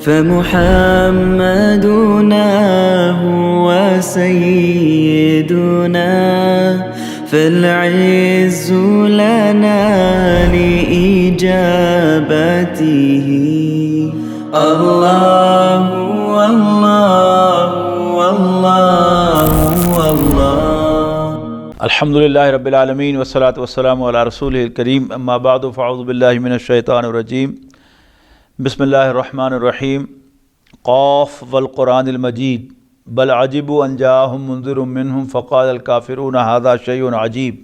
فمحمدنا هو سيدنا فالعز لنا لإجابته الله والله والله والله अल्हम्दुलिल्लाहि रब्बिल आलमीन वस्सलातु वस्सलामु अला रसूलिल करीम अम्मा बादु फ़अऊज़ु बिल्लाहि मिनश शैतानिर रजीम बिस्मिल्लाहिर रहमानिर रहीम क़ाफ़ वल क़ुरानिल मजीद बल अजिबु अन जाअहुम मुनज़िरुम मिनहुम फ़क़ालल काफ़िरून हाज़ा शैउन अजीब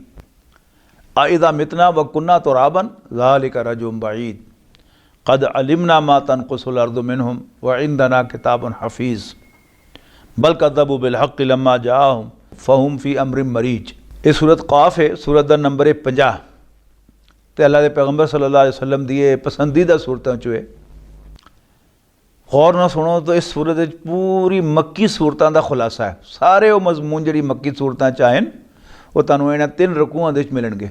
अइज़ा मितना व कुन्ना तुराबन ज़ालिका रजुम बईद क़द अलिमना मा तनक़ुसुल अर्ज़ु मिनहुम व इंदना किताबुन हफ़ीज़ बल कज़्ज़बू बिल हक़्क़ि लम्मा जाअहुम फ़हुम फ़ी अम्रिन मरीज। ये सूरत क़ाफ़ है, सूरत दा नंबर 50 तो अल्लाह के पैगंबर सल्लल्लाहु अलैहि वसल्लम दी पसंदीदा सूरतों चो है। गौर ना सुनो तो इस सूरत पूरी मक्की सूरतों का खुलासा है। सारे वो मजमून जी मक्की सूरतां चाहन वो तुहानूं इन्हां 3 रकूआं दे विच मिलणगे।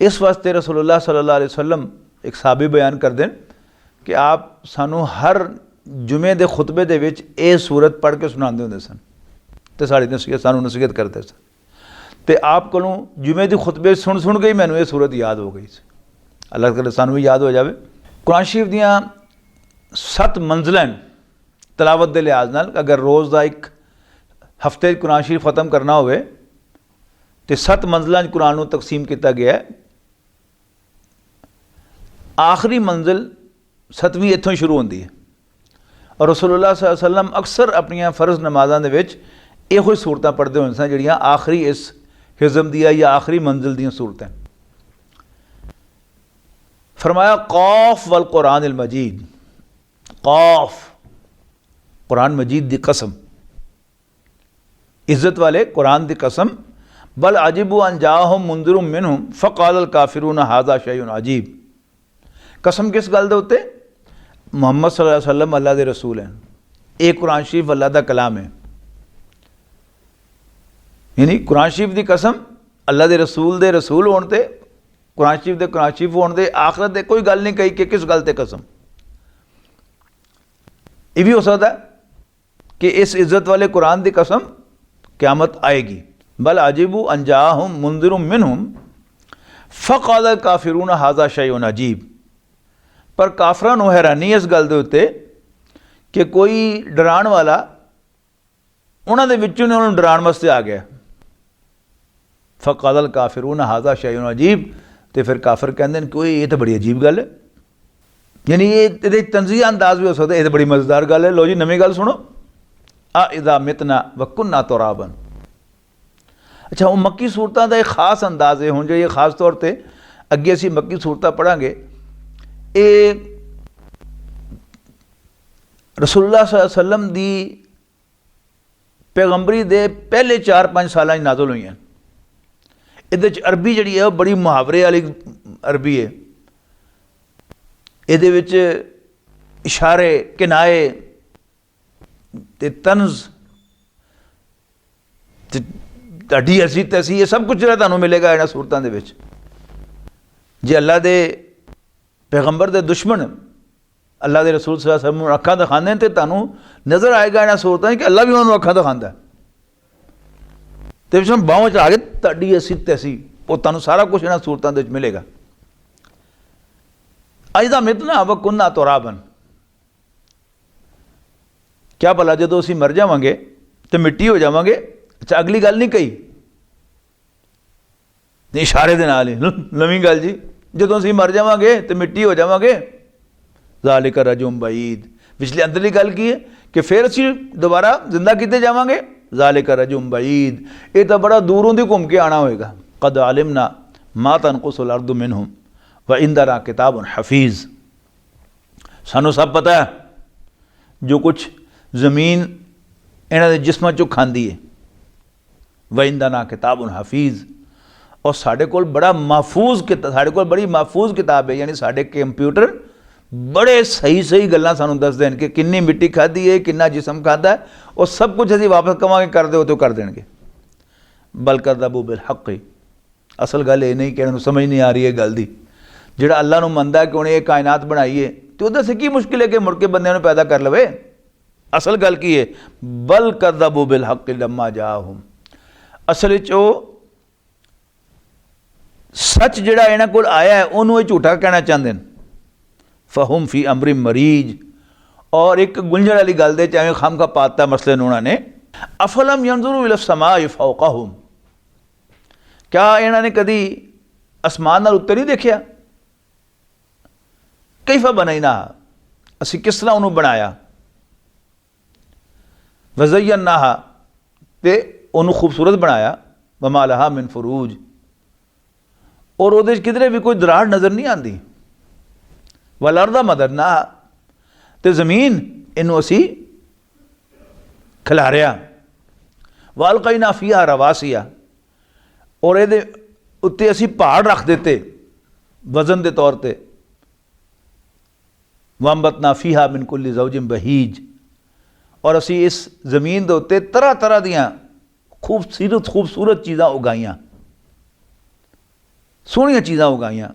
इस वास्ते रसूलुल्लाह सल्लल्लाहु अलैहि वसल्लम एक साहबी बयान करते हैं कि आप सानूं हर जुमे के खुतबे दे विच ये सूरत पढ़ के सुनाते होंदे सन तो साड़ी नसीहत सानूं नसीहत करते सन। तो आप को जुमे की खुतबे सुन सुन के ही मैनू ये सूरत याद हो गई। अल्लाह करे सानू भी याद हो जाए। कुरान शरीफ दियाँ 7 मंजिलें तलावत के लिहाज नाल अगर रोज़ का एक हफ्ते कुरान शरीफ ख़त्म करना होवे तो 7 मंजिलों कुरान को तकसीम किया गया है। आखिरी मंजिल 7वीं इत्थों शुरू होती है और रसूलुल्लाह सल्लल्लाहु अलैहि वसल्लम अक्सर अपनी फ़र्ज़ नमाज़ों के विच इहो सूरतां पढ़ते होंदे सन जिहड़ियां आखिरी इस हिज़म दिया या आखिरी मंजिल दी सूरतें। फरमाया क़ाफ़ वल क़ुरानिल मजीद, क़ाफ़ कुरान मजीद दी कसम, इज़्ज़त वाले कुरान दी कसम। बल अजिबु अन जाअहुम मुनज़िरुम मिनहुम फ़क़ालल काफ़िरून हाज़ा शैउन अजीब। कसम किस गल दे उत्ते? मुहम्मद सल्लल्लाहु अलैहि वसल्लम अल्लाह दे रसूल हैं। एक कुरान शरीफ अल्लाह दा कलाम है, यानी कुरान शरीफ की कसम अल्लाह के रसूल होने ते कुरान शरीफ के कुरान शरीफ होने ते आखिरत दे कोई गल नहीं कही कि किस गल ते कसम। ये भी हो सकता है कि इस इज़्ज़त वाले कुरान की कसम क़यामत आएगी। बल अजिबु अन जाअहुम मुनज़िरुम मिनहुम फ़क़ालल काफ़िरून हाज़ा शैउन अजीब। पर काफरां नूं हैरानी इस गल दे उत्ते कि कोई डराण वाला उन्हां दे विचों ने उन्होंने डराण वास्ते आ गया। फ़क़ालल काफ़िरून हाज़ा शैउन अजीब। तो फिर काफिर कहते हैं कि ये तो बड़ी अजीब गल है, यानी ये तंज़ीह अंदाज भी हो सकता है, ये तो बड़ी मज़ेदार गल है। लो जी नवी गल सुनो, अइज़ा मितना व कुन्ना तुराबन। अच्छा, वो मक्की सूरतां दा एक खास अंदाज है। हुण जो ये खास तौर पर अगे असीं मक्की सूरतां पढ़ांगे, ये रसूलुल्लाह सल्लल्लाहु अलैहि वसल्लम दी पैगंबरी दे पहले 4-5 साल नाज़िल हुई हैं। ये अरबी जी है बड़ी मुहावरे वाली अरबी है। ये इशारे किनाए ते तंज ढी हसी तसी ये सब कुछ जो तुहानूं मिलेगा इन्हां सूरतां दे विच। जे अल्लाह दे पैगंबर दे दुश्मन अल्लाह के रसूल सल्लल्लाहु अलैहि वसल्लम अखां दिखाते हैं तो तुहानूं नज़र आएगा इन्हां सूरतां कि अल्लाह भी उन्होंने अखां दिखाता है। तो पिछों बाहों चढ़ा के ताड़ी असी तैसी वो तुहानूं सारा कुछ इन्हां सूरतां दे विच मिलेगा। अइज़ा मितना व कुन्ना तुराबन। क्या भला जो असीं मर जावांगे तो मिट्टी हो जावांगे? अच्छा, अगली गल नहीं कही इशारे दे नाल ही नवीं गल जी, जो असीं मर जावांगे तो मिट्टी हो जावांगे। ज़ालिका रजुम बईद। पिछली अंदरली गल की है कि फिर असीं दोबारा जिंदा किते जावांगे। ज़ालिका रजुम बईद, ये तो बड़ा दूरों दी घूम के आना होएगा। क़द अलिमना मा तनक़ुसुल अर्ज़ु मिनहुम व इंदना किताबुन हफ़ीज़। सानू सब पता है जो कुछ ज़मीन इन्हां दे जिस्मां चों खांदी है। व इंदना किताबुन हफ़ीज़, और साढ़े कोल बड़ा महफूज किताब, साढ़े कोल बड़ी महफूज किताब है। यानी साढ़े कंप्यूटर बड़े सही सही गल्लां सानूं दस देन कि किन्नी मिट्टी खाधी है, किन्ना जिसम खाधा है, और सब कुछ असीं वापस कवांगे कर दो तो कर देंगे। बल कज़्ज़बू बिल हक़्क़ि। असल गल ये नहीं कि इन्हां नूं समझ नहीं आ रही है गल दी। जिहड़ा अल्लाह नूं मनदा कि उन्हें ये कायनात बनाई है, तो ਉਹਦੇ ਸੇ ਕੀ ਮੁਸ਼ਕਿਲ ਹੈ ਕਿ ਮੁੜ ਕੇ ਬੰਦਿਆਂ ਨੂੰ ਪੈਦਾ ਕਰ ਲਵੇ। ਅਸਲ ਗੱਲ ਕੀ ਹੈ, ਬਲ ਕਜ਼ਬੂ ਬਿਲ ਹੱਕ ਲੰਮਾ ਜਾਹਮ, ਅਸਲ ਵਿੱਚ ਉਹ ਸੱਚ ਜਿਹੜਾ ਇਹਨਾਂ ਕੋਲ ਆਇਆ ਹੈ ਉਹਨੂੰ ਇਹ ਝੂਠਾ ਕਹਿਣਾ ਚਾਹੁੰਦੇ ਨੇ। ਫਹੁਮ ਫੀ ਅਮਰੀ ਮਰੀਜ, ਔਰ ਇੱਕ ਗੁੰਝਲ ਵਾਲੀ ਗੱਲ ਦੇ ਚਾਹੇ ਖਮ ਖਾ ਪਾਤਾ ਮਸਲੇ ਨੂੰ ਉਹਨਾਂ ਨੇ। ਅਫਲਮ ਯੰਜ਼ੁਰੂ ਇਲਾ ਸਮਾਈ ਫੌਕਹੁਮ, ਕਿਆ ਇਹਨਾਂ ਨੇ ਕਦੀ ਅਸਮਾਨ ਨਾਲ ਉੱਤੇ ਨਹੀਂ ਦੇਖਿਆ? ਕੈਫ ਬਣਾਇਨਾ, ਅਸੀਂ ਕਿਸ ਤਰ੍ਹਾਂ ਉਹਨੂੰ ਬਣਾਇਆ। ਵਜ਼ਯਨਾਹਾ, ਤੇ ਉਹਨੂੰ ਖੂਬਸੂਰਤ ਬਣਾਇਆ। ਵਮਾ ਲਹਾ ਮਿਨ ਫਰੂਜ, ਔਰ ਉਹਦੇ 'ਚ ਕਿਧਰੇ ਵੀ ਕੋਈ ਦਰਾੜ ਨਜ਼ਰ ਨਹੀਂ ਆਉਂਦੀ। ਵਲ ਅਰਦਾ ਮਦਦਨਾ, ਤੇ ਜ਼ਮੀਨ ਇਹਨੂੰ ਅਸੀਂ ਖਿਲਾਰਿਆ। ਵਅਲਕੈਨਾ ਫੀਹਾ ਰਵਾਸੀਆ, ਔਰ ਇਹਦੇ ਉੱਤੇ ਅਸੀਂ ਪਹਾੜ ਰੱਖ ਦਿੱਤੇ ਵਜ਼ਨ ਦੇ ਤੌਰ 'ਤੇ। ਵੰਬਤਨਾ ਫੀਹਾ ਮਿਨ ਕੁੱਲੀ ਜ਼ੌਜਿਨ ਬਹੀਜ, ਔਰ ਅਸੀਂ ਇਸ ਜ਼ਮੀਨ ਦੇ ਉੱਤੇ ਤਰ੍ਹਾਂ ਤਰ੍ਹਾਂ ਦੀਆਂ ਖੂਬਸੂਰਤ ਚੀਜ਼ਾਂ ਉਗਾਈਆਂ, ਸੋਹਣੀਆਂ ਚੀਜ਼ਾਂ ਉਗਾਈਆਂ।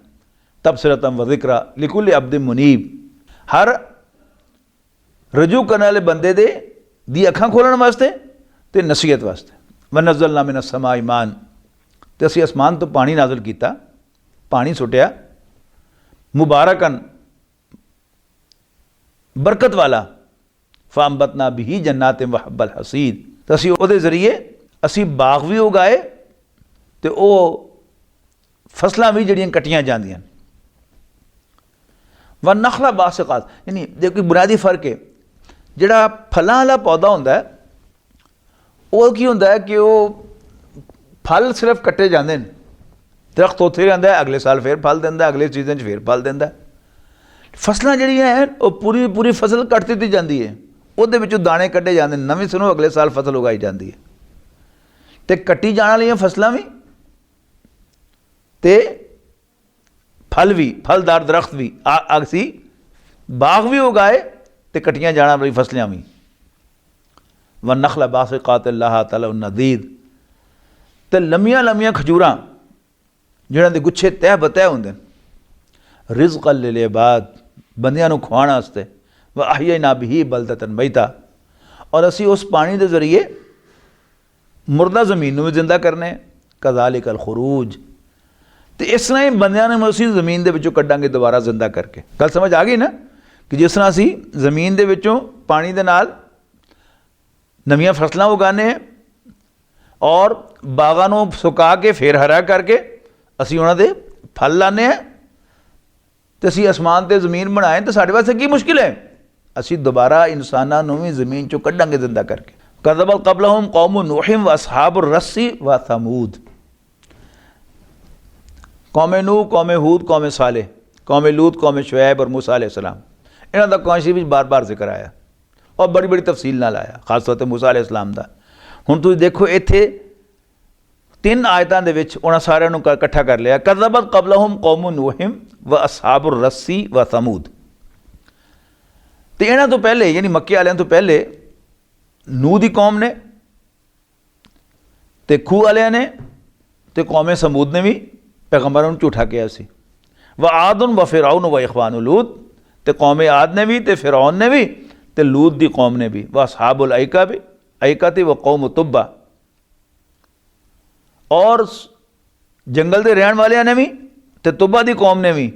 ਤਬਸਰਤਨ ਵ ਜ਼ਿਕਰਾ ਲਿਕੁੱਲ ਅਬਦ ਮੁਨੀਬ, ਹਰ ਰਜੂ ਕਰਨ ਵਾਲੇ ਬੰਦੇ ਦੀ ਅੱਖਾਂ ਖੋਲ੍ਹਣ ਵਾਸਤੇ ਤੇ ਨਸੀਹਤ ਵਾਸਤੇ। ਵਨਜ਼ਲਨਾ ਮਿਨ ਅਸਮਾਈ ਮਾਨ, ਤੇ ਅਸੀਂ ਅਸਮਾਨ ਤੋਂ ਪਾਣੀ ਨਾਜ਼ਲ ਕੀਤਾ, ਪਾਣੀ ਸੁੱਟਿਆ। ਮੁਬਾਰਕਨ, ਬਰਕਤ ਵਾਲਾ। ਫਾਂਬਤਨਾ ਬਿਹੀ ਜन्नात व हब्बल हसीद, तो असी ਉਹਦੇ ਜ਼ਰੀਏ ਅਸੀਂ ਬਾਗ ਵੀ ਉਗਾਏ ਤੇ ਉਹ ਫਸਲਾਂ ਵੀ ਜਿਹੜੀਆਂ ਕੱਟੀਆਂ ਜਾਂਦੀਆਂ। व नखला बासिकात, यानी देखो बुनियादी फर्क है। ਜਿਹੜਾ ਫਲਾਂ ਵਾਲਾ ਪੌਦਾ ਹੁੰਦਾ ਹੈ ਉਹ ਕੀ ਹੁੰਦਾ ਹੈ ਕਿ ਉਹ ਫਲ ਸਿਰਫ ਕੱਟੇ ਜਾਂਦੇ ਨੇ, ਦਰਖਤ ਉੱਥੇ ਰਹਿੰਦਾ ਹੈ, ਅਗਲੇ ਸਾਲ ਫਿਰ ਫਲ ਦਿੰਦਾ, ਅਗਲੇ ਸੀਜ਼ਨ 'ਚ ਫਿਰ ਫਲ ਦਿੰਦਾ। ਫਸਲਾਂ ਜਿਹੜੀਆਂ ਹੈ ਉਹ ਪੂਰੀ ਫਸਲ ਕੱਟ ਦਿੱਤੀ ਜਾਂਦੀ ਹੈ, ਉਹਦੇ ਵਿੱਚੋਂ ਦਾਣੇ ਕੱਢੇ ਜਾਂਦੇ ਨੇ, ਨਵੀਂ ਸਿਰੋਂ ਅਗਲੇ ਸਾਲ ਫਸਲ ਉਗਾਈ ਜਾਂਦੀ ਹੈ। ਅਤੇ ਕੱਟੀ ਜਾਣ ਵਾਲੀਆਂ ਫਸਲਾਂ ਵੀ ਅਤੇ ਫਲ ਵੀ, ਫਲਦਾਰ ਦਰਖਤ ਵੀ, ਅਸੀਂ ਬਾਗ ਵੀ ਉਗਾਏ ਅਤੇ ਕੱਟੀਆਂ ਜਾਣ ਵਾਲੀ ਫਸਲਾਂ ਵੀ। ਵ ਨਖਲਾ ਬਾਸਿਕਾਤ ਅੱਲਾਹ ਤਾਲਾ ਨਦੀਦ, ਅਤੇ ਲੰਮੀਆਂ ਲੰਮੀਆਂ ਖਜੂਰਾਂ ਜਿਹਨਾਂ ਦੇ ਗੁੱਛੇ ਤਹਿ ਬਤਹਿ ਹੁੰਦੇ ਨੇ। ਰਿਜ਼ਕਨ ਲਿਲ ਇਬਾਦ, ਬੰਦਿਆਂ ਨੂੰ ਖਵਾਉਣ ਵਾਸਤੇ। व अहयैना बिही बलदतन मैता, और असी उस पानी के जरिए मुर्दा ज़मीन में जिंदा करने। कज़ालिकल खुरूज, तो इस तरह ही बंदियां ने असी ज़मीन के विचों कड्डांगे दोबारा जिंदा करके। गल समझ आ गई ना कि जिस तरह असी ज़मीन के विचों पानी के नाल नवीं फसलां उगाने और बागां नूं सुका के फिर हरा करके असी उन्हां दे फल लाने हैं, तो असी आसमान ते ज़मीन बनाए तो साडे वास्ते की मुश्किल है। असी दोबारा इंसानां नूं भी ज़मीन चों कड्डांगे जिंदा करके। कज़बत क़ब्लहुम कौम नूह व अस्हाबुर रस्सी व समूद, कौम नूह, कौम हूद, कौम सालेह, कौम लूत, कौम शुएब और मूसा अलैहिस्सलाम, इन्हां दा कुरान विच बार बार जिक्र आया और बड़ी बड़ी तफसील नाल आया, खास तौर ते मूसा अलैहिस्सलाम दा। हुण तुसीं देखो इत्थे 3 आयतां दे विच उन्हां सारिआं नूं इकट्ठा कर लिया। कज़बत क़ब्लहुम कौम नूह व अस्हाबुर रस्सी व समूद, तो इन्हां तो पहले यानी मक्के वालियां तो पहले नूह दी कौम ने ते खूह वालियां ने ते कौम समूद ने भी पैगंबरां नूं झूठा कहा सी। व आदुन व फिरौन व इखवानु लूत, ते कौम आद ने भी ते फिरौन ने भी ते लूत दी कौम ने भी। व असहाबुल ऐका भी, ऐका ते व कौम तुब्बा, और जंगल के रहने वालियां ने भी ते तुब्बा दी कौम ने भी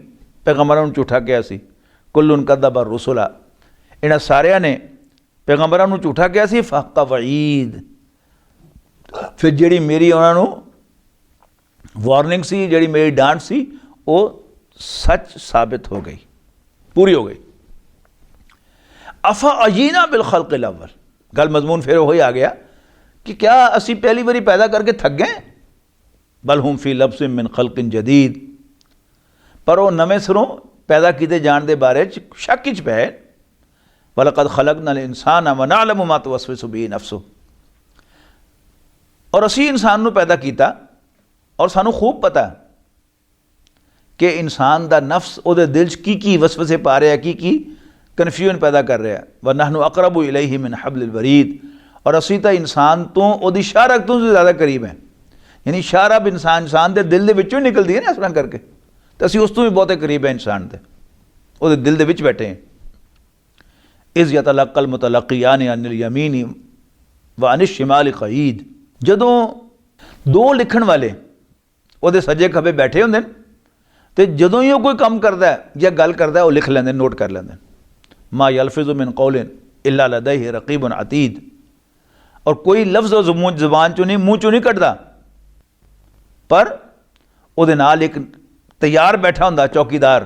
पैगंबरां नूं झूठा कहा सी। कुल्लुन कज़्ज़बा रुसुला, इन्हां सारियां ने पैगंबरां नूं झूठा कहा सी। फ़हक़्क़ वईद, फिर जिहड़ी मेरी उन्हां नूं वार्निंग सी, जिहड़ी मेरी डांट सी, वो सच साबित हो गई, पूरी हो गई। अफ़ा अजीना बिल खल्क़िल अव्वल, गल मजमून फिर वही आ गया कि क्या असी पहली बारी पैदा करके थक गए। बल हुम फी लब्सिन मिन खल्क़िन जदीद, पर वो नवें सिरों पैदा किए जाने के बारे शक च पै। वलक़द खलक़नल इंसान व नअलमु मा तुवस्विसु बिही नफ्सुहु, और असी इंसान नूं पैदा किया और सानू खूब पता कि इंसान का नफ्स उहदे दिल च की वसवसे पा रहा है, की कन्फ्यूजन पैदा कर रहा है। व नहनु अक़रबु इलैहि मिन हब्लिल वरीद, और असी तो इंसान तो उहदी शारक तो ज़्यादा करीब हैं, यानी शारब इंसान के दिल के विचों निकलती है ना इस तरह करके, तो असी उस तो भी बहुत करीब है इंसान के। ਉਹਦੇ ਦਿਲ ਦੇ ਵਿੱਚ ਬੈਠੇ हैं। इज़ यतलक़्क़ल मुतलक़्क़ियान अनिल यमीन व अनिश शिमाल क़ईद, जदों दो लिखण वाले ਉਹਦੇ सज्जे खब्बे बैठे होंदे ने ते जदों ही वो कोई काम करता है या गल करता है वो लिख लेंदे, नोट कर लेंदे। मा यल्फ़िज़ु मिन क़ौलिन इल्ला लदैहि रक़ीबुन अतीद, और कोई लफ्ज़ ज़ुबान चों नहीं, मूँह चों नहीं कटदा, पर ਉਹਦੇ ਨਾਲ एक तैयार बैठा हुंदा चौकीदार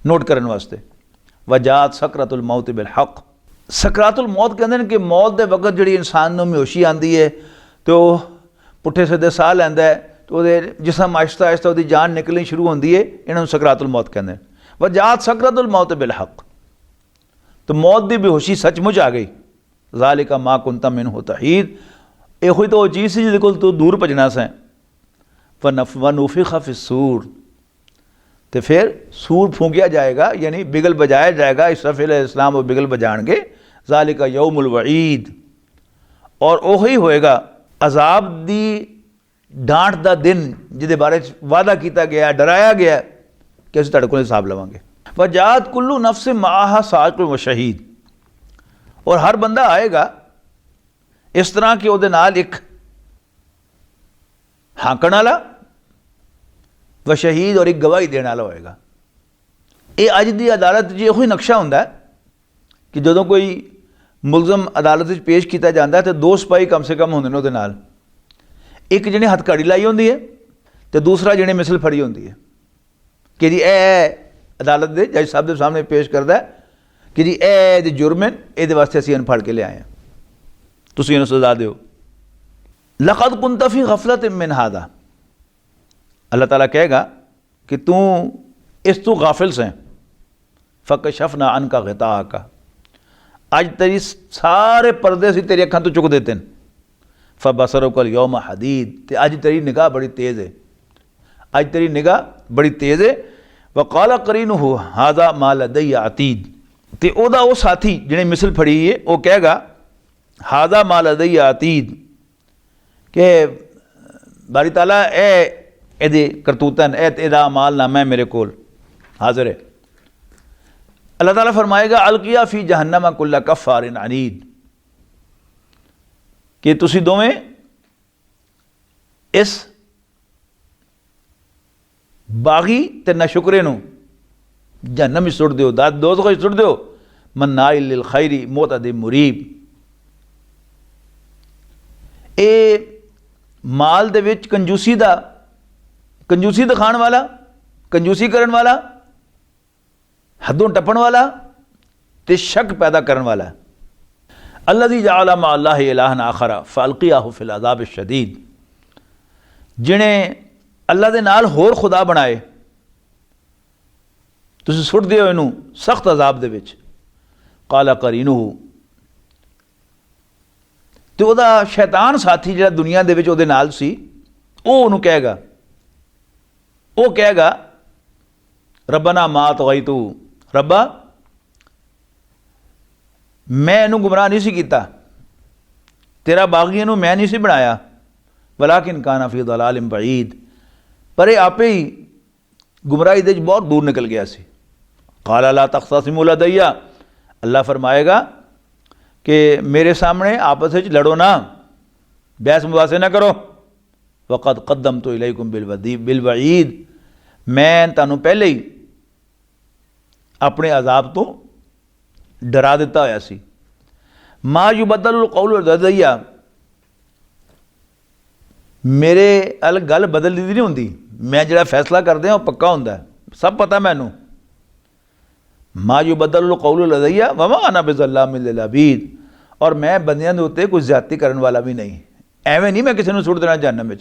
नोट करने वास्ते। वजात सकरातुल मौत बिल हक़, सकरातुल मौत कहते हैं कि मौत के वक्त जी इंसान को बेहोशी आती है तो पुट्ठे सीधे साह लैंदा है तो वो जिसम आहिस्ता आहिस्ता वो जान निकलनी शुरू होती है, इन्होंने सकरातुल मौत कहते हैं। वजात सकरातुल मौत बिल हक़, तो मौत की बेहोशी सचमुच आ गई। ज़ालिका मा कुंता मिन्हु तहीद, यो तो वो चीज़ सी जिहदे कोल तू दूर भजना सैं। वनुफ़िख़ फ़िस्सूर, तो फिर सूर फूंकिया जाएगा, यानी बिगल बजाया जाएगा। इसराफील अलैहिस्सलाम वो बिगल बजाएंगे। ज़ालिका यौमुल वईद, और वही होएगा अजाब दी डांट दा दिन जिहदे बारे वादा किया गया, डराया गया कि असीं तुहाडे कोल हिसाब लवांगे। वजात कुल्लु नफ्स माहा साक़िब व शहीद, और हर बंदा आएगा इस तरह कि उहदे नाल एक हाकण वाला व शहीद और एक गवाही देने वाला होएगा। ये अज की अदालत जी यही नक्शा होंदा है कि जदों कोई मुलजम अदालत में पेश किया जाता है तो दो सिपाही कम से कम होंदे ने उहदे नाल, एक जिहने हथकड़ी लाई होंदी है तो दूसरा जिहने मिसल फड़ी होंदी है कि जी अदालत के जज साहब के सामने पेश करता है कि जी ए जुर्म है, ये वास्ते असीं फड़ के ले आए हैं, तुसीं इहनूं सज़ा दिओ। लक़द कुंत फ़ी गफ़लत मिन हादा, अल्लाह ताला कहेगा कि तू इस तू गाफिल से। फ़कशफ़ना अन्का ग़िताअका, अज तेरी सारे पर्दे से तेरी अखां तो चुक देते हैं। फ़बसरुकल यौम हदीद, ते अज तेरी निगाह बड़ी तेज़ है, अज तेरी निगाह बड़ी तेज़ है। वक़ाल क़रीनुहु हाज़ा मा लदैया अतीद, ते ओदा वो साथी जिहने मिसल फड़ी है वो कहेगा हाज़ा मा लदैया अतीद, कि बारी ताला ਇਹਦੇ करतूतन ਇਹਦਾ अमालनामा मेरे कोल हाजिर है। अल्लाह ताला फरमाएगा अलकिया फ़ी जहन्नम कुल्ला कफ़ारिन अनीद, कि तुसी दोवें इस बागी ते नाशुकरे नूं जहन्नम में सुट दिओ, दोज़ख में सुट दिओ। मन्नाइल लिल खैरी मुअतदि मुरीब, ये माल दे विच कंजूसी दिखाने वाला, कंजूसी करने वाला, हदों टप्पण वाला ते शक पैदा करने वाला। अल्लज़ी जअला मा अल्लाहि इलाहन आखरा फ़अल्क़ियाहु फ़िल अज़ाब शदीद, जिन्हें अल्लाह दे नाल होर खुदा बनाए तुसीं सुट दिओ इनू सख्त अज़ाब दे विच। क़ाला क़रीनुहु, ते ओहदा शैतान साथी जिहड़ा दुनिया दे विच ओहदे नाल सी, ओह उहनूं कहेगा, वो कहेगा रब्बना मा तग़यतु, रब्बा मैं इनू गुमराह नहीं सी कीता, तेरा बागी इनू मैं नहीं सी बनाया। वलाकिन काना फ़ी दलालिम बईद, पर यह आपे ही गुमराही दे बहुत दूर निकल गया सी। क़ाला ला तख़्तसिमू लदैया, अल्लाह फरमाएगा कि मेरे सामने आपस में लड़ो ना, बहस मुबासे ना करो। वक़द क़द्दमतु इलैकुम बिलवईद, मैं तुहानूं पहले ही अपने अजाब तो डरा दिता होया सी। मा युबद्दलुल क़ौलु लदैया, मेरे अल गल बदल दी नहीं होंदी, मैं जिहड़ा फैसला करदे वो पक्का हुंदा है, सब पता मैनूं। मा युबद्दलुल क़ौलु लदैया वमा अना बिज़ल्लामिल लिल अबीद, और मैं बंदियां दे उत्ते कोई ज़्यादती करने वाला भी नहीं। एवें नहीं मैं किसी को सुट देना जहन्नम में,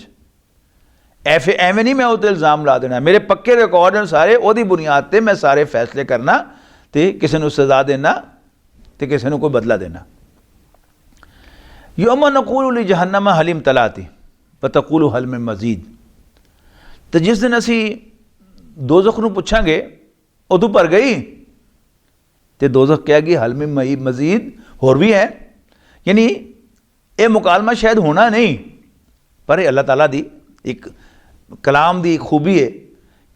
एवें नहीं मैं उत्ते इल्ज़ाम ला देना। मेरे पक्के रिकॉर्ड हैं सारे, उहदी बुनियाद पर मैं सारे फैसले करना, तो किसी को सज़ा देना तो किसी को कोई बदला देना। यौम नक़ूलु लि जहन्नम हल इम्तलाती व तक़ूलु हल मिन मज़ीद, तो जिस दिन असी दोज़ख नूं पुछांगे ओ तू भर गई, तो दोज़ख कहेगी हल मिन मज़ीद, होर भी है। यानी ये मुकालमा शायद होना नहीं, पर अल्लाह ताला दी एक कलाम दी खूबी है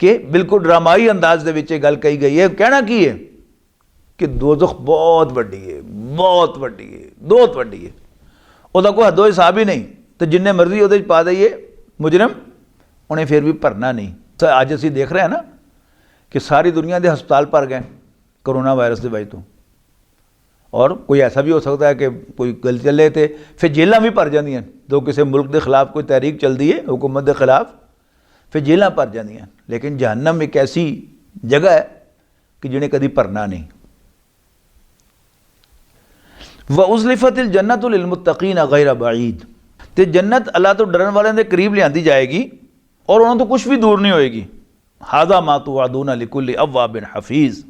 कि बिल्कुल ड्रामाई अंदाज दे विच गल कही गई है। कहना की है कि दोज़ख बहुत वड्डी है, बहुत वड्डी है, बहुत वड्डी है, उसका कोई हदो हिसाब ही नहीं। तो जिन्ने मर्जी वो पा दईए मुजरम, उन्हें फिर भी भरना नहीं। तो अज असीं देख रहे हैं ना कि सारी दुनिया के हस्पताल भर गए कोरोना वायरस की वजह तो। और कोई ऐसा भी हो सकता है कि कोई गल चले तो फिर जेलां भी भर जांदियां। जो किसी मुल्क के खिलाफ कोई तहरीक चलती है हुकूमत के खिलाफ, फिर जेलां भर जांदियां। लेकिन जहन्नम एक ऐसी जगह है कि जिन्हें कभी भरना नहीं। व उज़लिफ़तिल जन्नतु लिल मुत्तक़ीन गैर बईद, तो जन्नत अल्लाह तो डरन वाले के करीब लियांदी जाएगी और उन्होंने तो कुछ भी दूर नहीं होएगी। हादा मा तुअदूना लिकुल्लि अव्वाबिन हफीज़,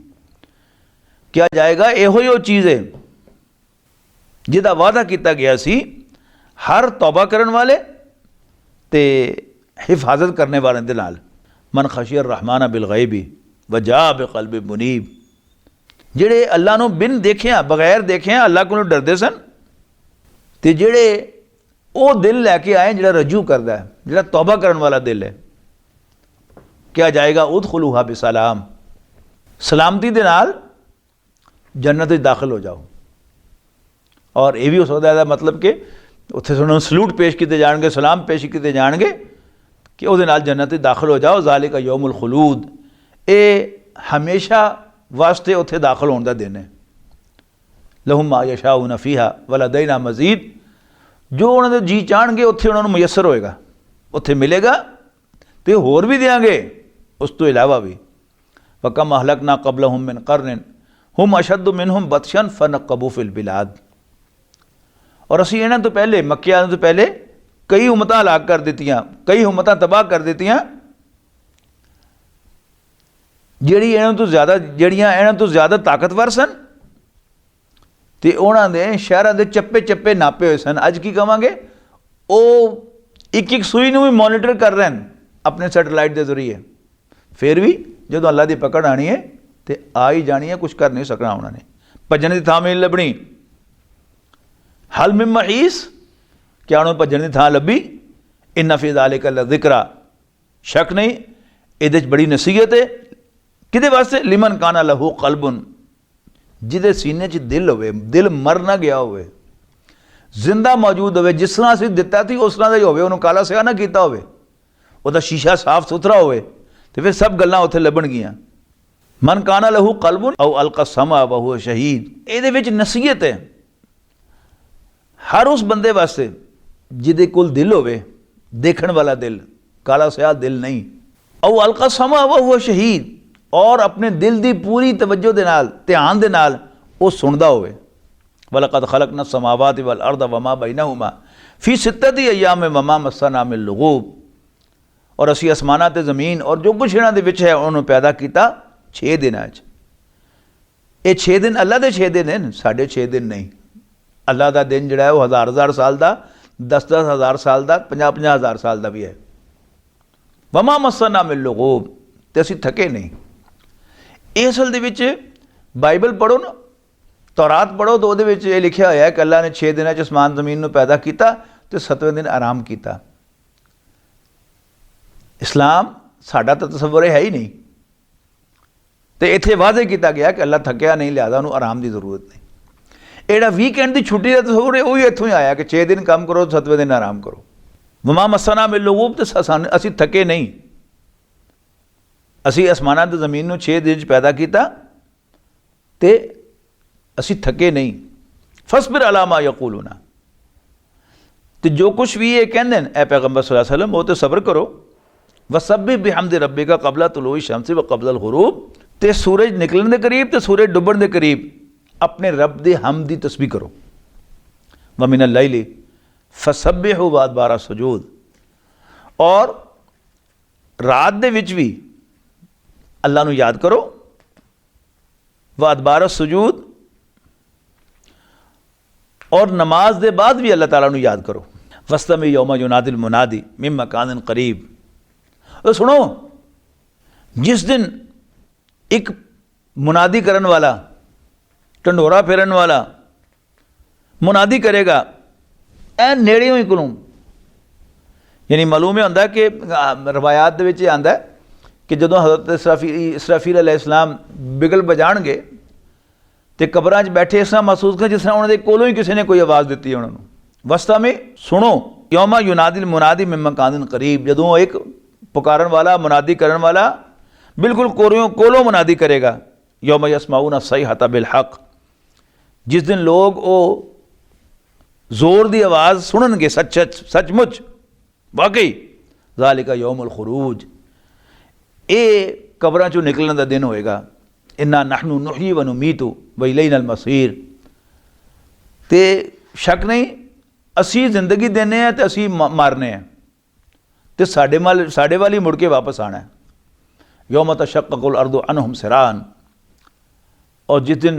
क्या जाएगा यो चीज़ है जिहदा वादा किया गया सी हर तौबा करने वाले ते हिफाजत करने वाले दे नाल। मन खशियर रहमान बिल गैबी वजा बिक़ल्बि मुनीब, जेड़े अल्लाह नूं बिन देखिया बगैर देखिया अल्लाह को डरदे सन, ते जेड़े वो दिल लैके आए जिहड़ा रजू करदा है, जिहड़ा तौबा करने वाला दिल है। क्या जाएगा उदखुलूहा बिसलाम, सलामती दे नाल जन्नत दाखिल हो जाओ। और यह भी हो सकता है मतलब कि उत्थे उन्होंने सलूट पेश किए जाएंगे, सलाम पेश किए जाएंगे कि वो जन्नत दाखिल हो जाओ। ज़ालिका यौमुल खुलूद, ये हमेशा वास्ते उत्थे दाखिल होने का दिन है। लहुम मा यशाऊन फीहा वलदैना मज़ीद, जो उन्होंने जी चाहणगे उत्थे उन्होंने मुयसर होएगा, उत्थे मिलेगा। तो होर भी देंगे उस तो इलावा भी। वकम अहलकना क़ब्लहुम मिन क़र्निन हुम अशद्दु मिनहुम बतशन फनक़्क़बू फ़िल बिलाद, और असी इन्हां तो पहले मक्कियां तो पहले कई उम्मतां हलाक कर दित्तियां, कई उम्मतां तबाह कर दित्तियां जिहड़ी इन्हां तो ज़्यादा जिहड़ियां इन्हां तो ज़्यादा ताकतवर सन, ते उन्हां दे शहरां दे चप्पे चप्पे नापे हुए सन। अज की कहांगे वो एक एक सूई नूं भी मॉनिटर कर रहे हैं अपने सैटेलाइट के जरिए। फिर भी जो अल्लाह की पकड़ आनी है तो आ ही जानी है, कुछ कर नहीं सकना उन्होंने। भजन की थां नहीं लभनी। हल मिन महीस, क्या उन्होंने भजन की थां लभी? इन्ना फी ज़ालिका लज़िक्रा, शक नहीं ये बड़ी नसीहत है। किदे वास्ते? लिमन काना लहू कल्बुन, जिदे सीने च दिल होवे, दिल मर ना गया होवे, जिंदा मौजूद होवे, जिस तरह असीं दिता थी उस तरह का ही होवे, उन्होंने काला सिया ना किया होवे, उसका शीशा साफ सुथरा होवे, तो फिर सब गल्लां उत्थे लभणगियां। मन काना लहू कल्बुन औ अलका समा वहुव शहीद, ये विच नसीहत है हर उस बंदे वास्ते जिदे कोल दिल होवे, देखण वाला दिल, काला सिया दिल नहीं। औ अलका समा वहुव शहीद, और अपने दिल की पूरी तवज्जो दे नाल, ध्यान दे नाल वो सुनदा होवे। वलक़द खलक़ना समावाति वल अर्द वमा बैनहुमा फी सित्तति अय्याम वमा मस्सना मिन लुगूब, और असी आसमाना ते ज़मीन और जो कुछ इन्हां दे विच है उन्होंने पैदा किया 6 दिनां च। ये 6 दिन अल्लाह दे 6 दिन हैं, साढ़े 6 दिन नहीं। अल्लाह का दिन जिहड़ा है वो 1000 साल का, 10-10 हज़ार साल का, 50-50 हज़ार साल का भी है। वमा मस्सना मिन लुगूब, ते असी थके नहीं। असल दे विच बाइबल पढ़ो ना, तौरात पढ़ो तो वो लिखा होया है कि अल्लाह ने 6 दिनों आसमान जमीन को पैदा किया तो 7वें दिन आराम किया। इस्लाम साडा तो तसव्वुर है ही नहीं, तो इत्थे वादे किया गया कि अल्लाह थकिया नहीं, लिहाजा उन्होंने आराम की जरूरत नहीं। एड़ा वीकेंड की छुट्टी का तसव्वुर है वही इत्थों ही आया कि 6 दिन काम करो, 7वें दिन आराम करो। वमा मस्सना मिन लुगूब, तो असी थके नहीं। असी आसमाना तो जमीन को 6 दिन पैदा किया तो असी थके नहीं। फसबिर अला मा यक़ूलूना, तो जो कुछ भी ये कहते हैं ए पैगंबर सल्लल्लाहु अलैहि वसल्लम, वो तो सब्र करो। वसब्बिह बिहम्दि रब्बिका क़ब्ला तुलूइ शम्सी व क़ब्लल ग़ुरूब, ते सूरज निकलने के करीब तो सूरज डुबण के करीब अपने रब दे हमद दी तस्बीह करो। व मिनल लैली फसब्बिहू व अदबारा सुजूद, और रात दे विच भी अल्लाह नू याद करो। व अदबारा सुजूद, और नमाज दे बाद भी अल्लाह ताला नू याद करो। वस्तमी यौमा युनादिल मुनादी मिन मकानिन करीब, तो सुनो जिस दिन एक मुनादी करन वाला, ढंडोरा फेरन वाला मुनादी करेगा ए नेड़े ही कोलों। यानी मालूम है होंदा कि रवायात दे विच आंदा है कि जदों हज़रत इसराफील अलैहिस्सलाम बिगल बजाणगे तो कबरां 'च बैठे इस तरह महसूस कर जिस तरह उन्होंने कोलों ही किसी ने कोई आवाज़ दी उन्होंने। वस्ता में सुनो यौमा युनादिल मुनादी मिन मकानिन करीब, जदों एक पुकारन वाला मुनादी करन वाला बिल्कुल कोलों मुनादी करेगा। यौमा यसमाऊन सयहता बिल हक, जिस दिन लोग वो जोर दी आवाज़ सुननगे सचमुच वाकई। ज़ालिका यौमुल खुरूज, ये कबरां चों निकलने का दिन होएगा। इन्ना नहनु नुहयी व नुमीतु व इलैनल मसीर, ते शक नहीं असी जिंदगी देने हैं तो असी मारने हैं, तो साढ़े वाल ही मुड़ के वापस आना है। यौम तशक्ककुल अर्दु अनहुम सिरान, और जिस दिन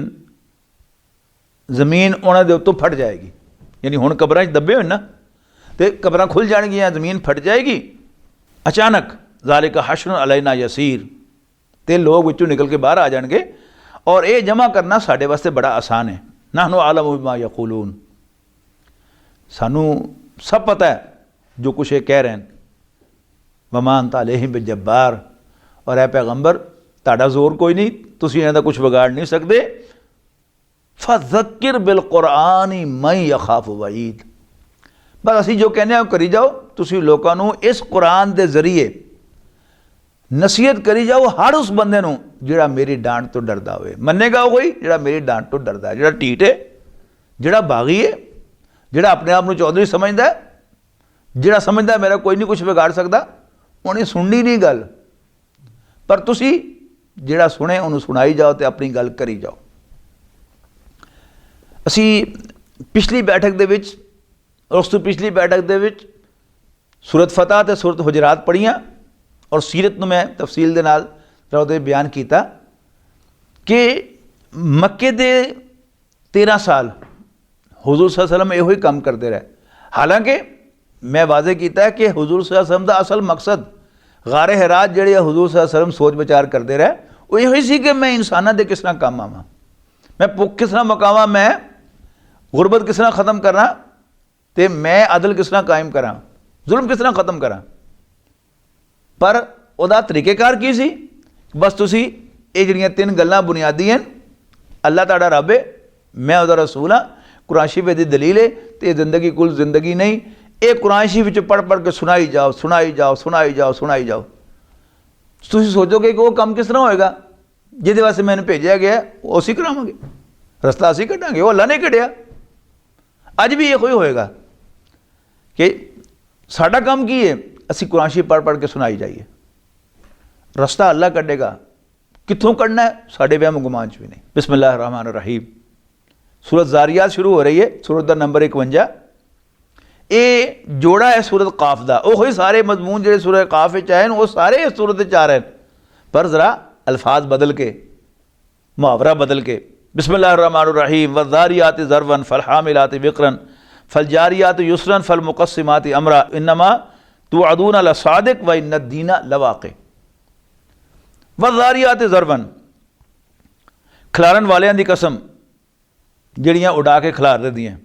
ज़मीन उन्होंने दे उत्तों फट जाएगी, यानी हुण कबरां दबे हो ना, तो कबरां खुल जाएगियां, ज़मीन फट जाएगी अचानक। ज़ालिका हश्रुन अलैना यसीर, तो लोग विचों निकल के बाहर आ जाएंगे और ये जमा करना साढ़े वास्ते बड़ा आसान है। नहनु आलमु बिमा यक़ूलून, सानू सब पता है जो कुछ ये कह रहे हैं। वमा अंता अलैहिम बिजब्बार, और ऐ पैगंबर ताड़ा जोर कोई नहीं, तुसीं इन्हां दा कुछ बिगाड़ नहीं सकते। फज़क्किर बिल कुरआनी मन यखाफु वईद, बस असी जो कहने वो करी जाओ, तुसीं लोकां नूं इस कुरान के जरिए नसीहत करी जाओ हर उस बंदे नूं जिहड़ा मेरी डांट तो डरदा होवे। मन्नेगा वो कोई जिहड़ा मेरी डांट तो डरदा है, जिहड़ा ढीठ है, जिहड़ा बागी है, जिहड़ा अपने आप नूं चौधरी समझदा है, जिहड़ा समझदा मेरा कोई नहीं कुछ बिगाड़ सकदा, उन्हें सुननी नहीं गल। पर तुसी जिहड़ा सुने उन्होंने सुनाई जाओ तो अपनी गल करी जाओ। असी पिछली बैठक दे विच और उस तो पिछली बैठक दे विच सूरत फतह ते सूरत हुजरात पढ़ियां और सीरत नूं मैं तफसील दे नाल उहदे बयान किया कि मक्के दे 13 साल हुजूर सल्लल्लाहु अलैहि वसल्लम इहो ही काम करते रहे। हालांकि मैं वाज़े किया है कि हुजूर सल्लल्लाहु अलैहि वसल्लम का असल मकसद गारे हिरात जिहड़े हुजूर सल्लल्लाहु अलैहि वसल्लम सोच विचार करते रहे, वो इहो सी कि मैं इंसानां दे किस तरह काम आवां, मैं भुख किस तरह मुकावां, मैं गुरबत किस तरह ख़त्म करा, तो मैं अदल किस तरह कायम करा, जुल्म किस तरह ख़त्म करा। पर उहदा तरीकेकार की सी, बस तुसी ये जिहड़ियां 3 गल्लां बुनियादी हैं, अल्लाह तुहाडा रब है, मैं उहदा रसूल हाँ, कुरान शरीफ दी दलील है, तो ये जिंदगी कुल जिंदगी नहीं, ये कुरान शरीफ पढ़ पढ़ के सुनाई जाओ सुनाई जाओ सुनाई जाओ सुनाई जाओ। तुसीं सोचोगे कि वो काम किस तरह होएगा जिहदे वास्ते मैंने भेजा गया, वो असीं करावांगे, रस्ता असीं कड्डांगे, वो अल्लाह ने कढ़िया। अज भी इहो ही होएगा कि साडा काम की है, असीं कुरान शरीफ पढ़ पढ़ के सुनाई जाइए, रस्ता अल्लाह कढ़ेगा, कित्थों कढ़ना है साडे वहम गुमान च भी नहीं। बिस्मिल्लाहिर रहमानिर रहीम, सूरत ज़ारियात शुरू हो रही है, सूरत का नंबर 51। ये जोड़ा है सूरत काफ का, वो ही सारे मजमून जो सूरत काफ आए वो सारे इस सूरत आ रहे हैं, पर जरा अल्फाज बदल के, मुहावरा बदल के। बिस्मिल्लाहिर्रहमानिर्रहीम, वज़ारियाति ज़रवन फ़लहामिलाति विक़रन फ़लजारियाति युसरन फ़लमुक़स्सिमाति अमरा इन्नमा तुअदून लसादिक़ व इन्नद्दीन लवाक़ि। वज़ारियाति ज़रवन, खिलारन वालियां दी कसम जिहड़ियां उड़ा के खिलार दिंदियां।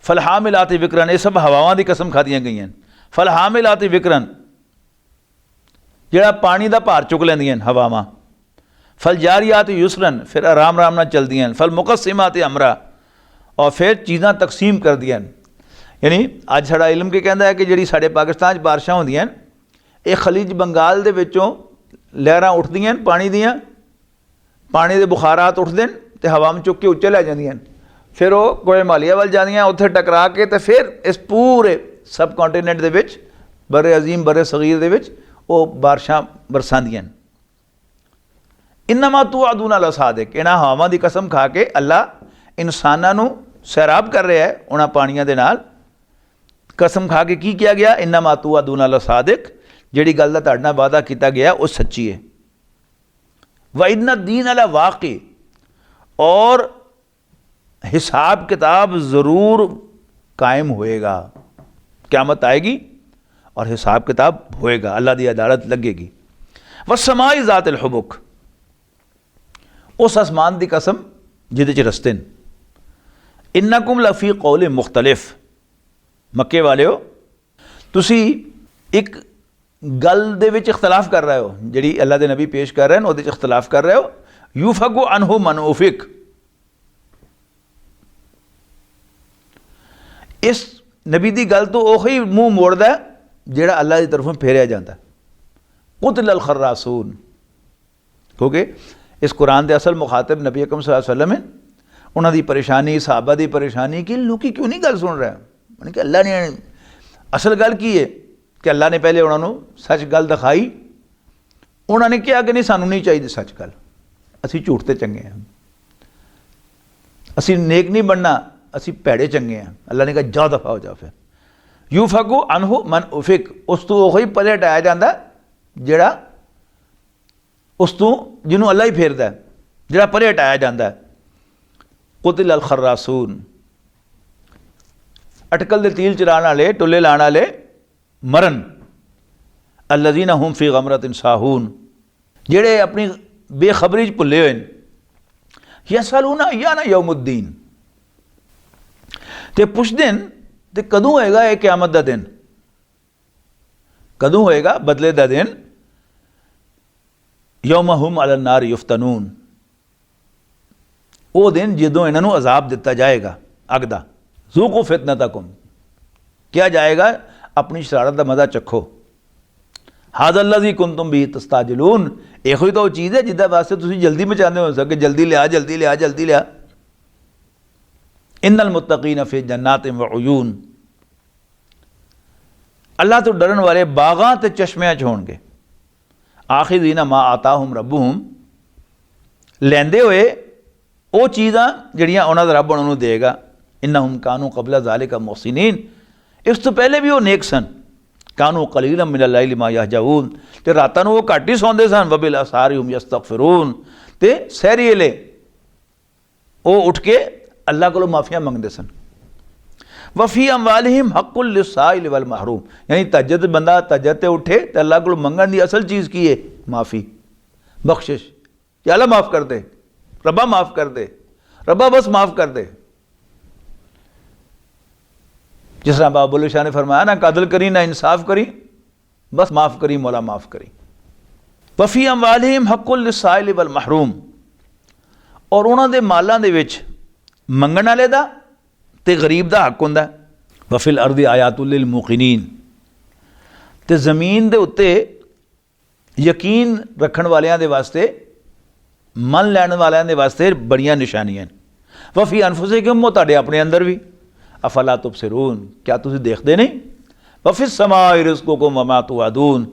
फ़लहामिलाति विक़रन, ये सब हवावां दी कसम खादियां गई हैं। फ़लहामिलाति विक़रन, जिहड़ा पानी का भार चुक लैंदियां हवावां। फ़लजारियात युसरन, फिर आराम आराम नाल चलदियां। फ़लमुक़स्सिमात अमरा, और फिर चीज़ां तकसीम कर दियां। यानी अज साडा इलम की कहता है कि जिहड़ी साडे पाकिस्तान च बारिशां होंदियां, ये खलीज बंगाल दे विचों लहरां उठदियां पानी दियां, पानी दे बुखारात उठदे न ते हवा में चुक के उच्चे लै जांदियां, फिर वो कोई हिमालय वाल जांदियां, उत्थे टकरा के ते फिर इस पूरे सब कॉन्टीनेंट दे विच बरे अजीम बरे सगीर दे विच वो बारिशां बरसांदियां। इन्नमा तुअदून लसादिक़, इन्हां हवावां दी कसम खा के अल्लाह इंसानां नूं सैराब कर रहा है उन्हां पानियां दे नाल। कसम खा के की किया गया, इन्नमा तुअदून लसादिक़, जिहड़ी गल दा तुहाडे नाल वादा किया गया वो सच्ची है। व इन्नद्दीन लवाक़ि, और हिसाब किताब ज़रूर कायम होएगा, क़यामत आएगी और हिसाब किताब होएगा, अल्लाह की अदालत लगेगी। वस्समाई ज़ातिल हुबुक, उस आसमान की कसम जिहदे च रस्ते न। इन्नकुम लफ़ी कौलिन मुख्तलिफ, मक्के वाले हो तुसी एक गल दे विच इख्तलाफ कर रहे हो, जिहड़ी अल्लाह दे नबी पेश कर रहे हैं उहदे च इख्तलाफ कर रहे हो। यूफकु अनहु मन उफिक, इस नबी दी गल तो उही मूँह मोड़दा है जिहड़ा अल्लाह की तरफों फेरिया जाता। कुतिल अल खर्रासून, क्योंकि इस कुरान के असल मुखातिब नबी अकरम सल्लल्लाहु अलैहि वसल्लम है। उन्हां दी परेशानी, सहाबा दी परेशानी कि लोग क्यों नहीं गल सुन रहे हैं। मैंने कहा अल्लाह ने, असल गल की है कि अल्लाह ने पहले उन्होंने सच गल दिखाई, उन्होंने कहा कि नहीं सानू नहीं चाहिए सच गल, असी झूठ ते चंगे हैं, असी नेक नहीं बनना, असी भैड़े चंगे हैं। अल्लाह ने कहा जा दफा हो जा। फिर यूफकु अनहु मन उफिक, उस तो वही परे हटाया जाता जिहड़ा उस तो जिन्हों अल्लाह ही फेरदा है, जिहड़ा परे हटाया जाता है। कुतिल अल खर्रासून, अटकल दे तील चलाने वाले, टुल्ले लाने वाले मरन। अल्लज़ीना हुम फी गमरतिन साहून, जिहड़े अपनी बेखबरी च भुल्ले हुए। यसअलूना अय्याना यौमुद्दीन, ते पुछदे न ते कदों होएगा यह क़यामत दा दिन, कदों होएगा बदले दा दिन। यौम हुम अलन नार युफ्तनून, वो दिन जदों इन्हां नूं अजाब दिता जाएगा अग दा। ज़ूक़ू फितनतकुम, क्या जाएगा अपनी शरारत का मज़ा चखो। हाज़ल्लज़ी कुंतुम बिही तस्ताजिलून, इहो ही तो चीज़ है जिद्दां वास्ते तुसीं जल्दी मचांदे हो सके, जल्दी लिया जल्दी लिया जल्दी लिया। इन्नल मुत्तकीन फ़ी जन्नातिन व उयून, अल्लाह तो डरन वाले बागां ते चश्मियां च होणगे। आखिरीना मा आताहुम रब्बुहुम, लैंदे हुए वो चीज़ां जिहड़ियां उन्हां दा रब उन्हां नूं देगा। इन्नहुम कानू कबला ज़ालिका मुहसिनीन, इस तो पहले भी वो नेक सन। कानू कलीलन मिनल लैली मा यहजऊन, ते रातां नूं वो घट ही सौंदे सन। वबिल असारि हुम यस्तगफिरून, ते सहरी वेले वो उठ के अल्लाह को माफ़ियाँ मंगते सन। वफ़ी अमवालिहिम हक़्क़ुल लिस्साइल वल महरूम, यानी तहज्जुद बंदा तहज्जुद ते उठे तो अल्लाह को मंगण दी असल चीज़ की है माफ़ी, बख्शिश। या अल्लाह माफ़ कर दे, रब्बा माफ़ कर दे, रब्बा बस माफ़ कर दे। जिस तरह बाबा बुल्ले शाह ने फरमाया ना, कदल करी ना इंसाफ करी, बस माफ़ करी मौला माफ़ करी। वफ़ी अमवालिहिम हक़्क़ुल लिस्साइल वल महरूम, और उन्होंने मालों दे विच मंगण वाले दा ते गरीब दा हक हुंदा। वफ़िल अर्दी आयातुल लिल मुक़िनीन, ते ज़मीन दे उत्ते यकीन रखण वालियां दे वास्ते, मन लैण वालियां दे वास्ते बड़ियां निशानियां। वफ़ी अनफुसिकुम, तुहाडे अपने अंदर भी। अफला तुबसिरून, क्या तुसीं देखदे नहीं। वफ़िस समाई रिज़्क़ुकुम वमा तुअदून,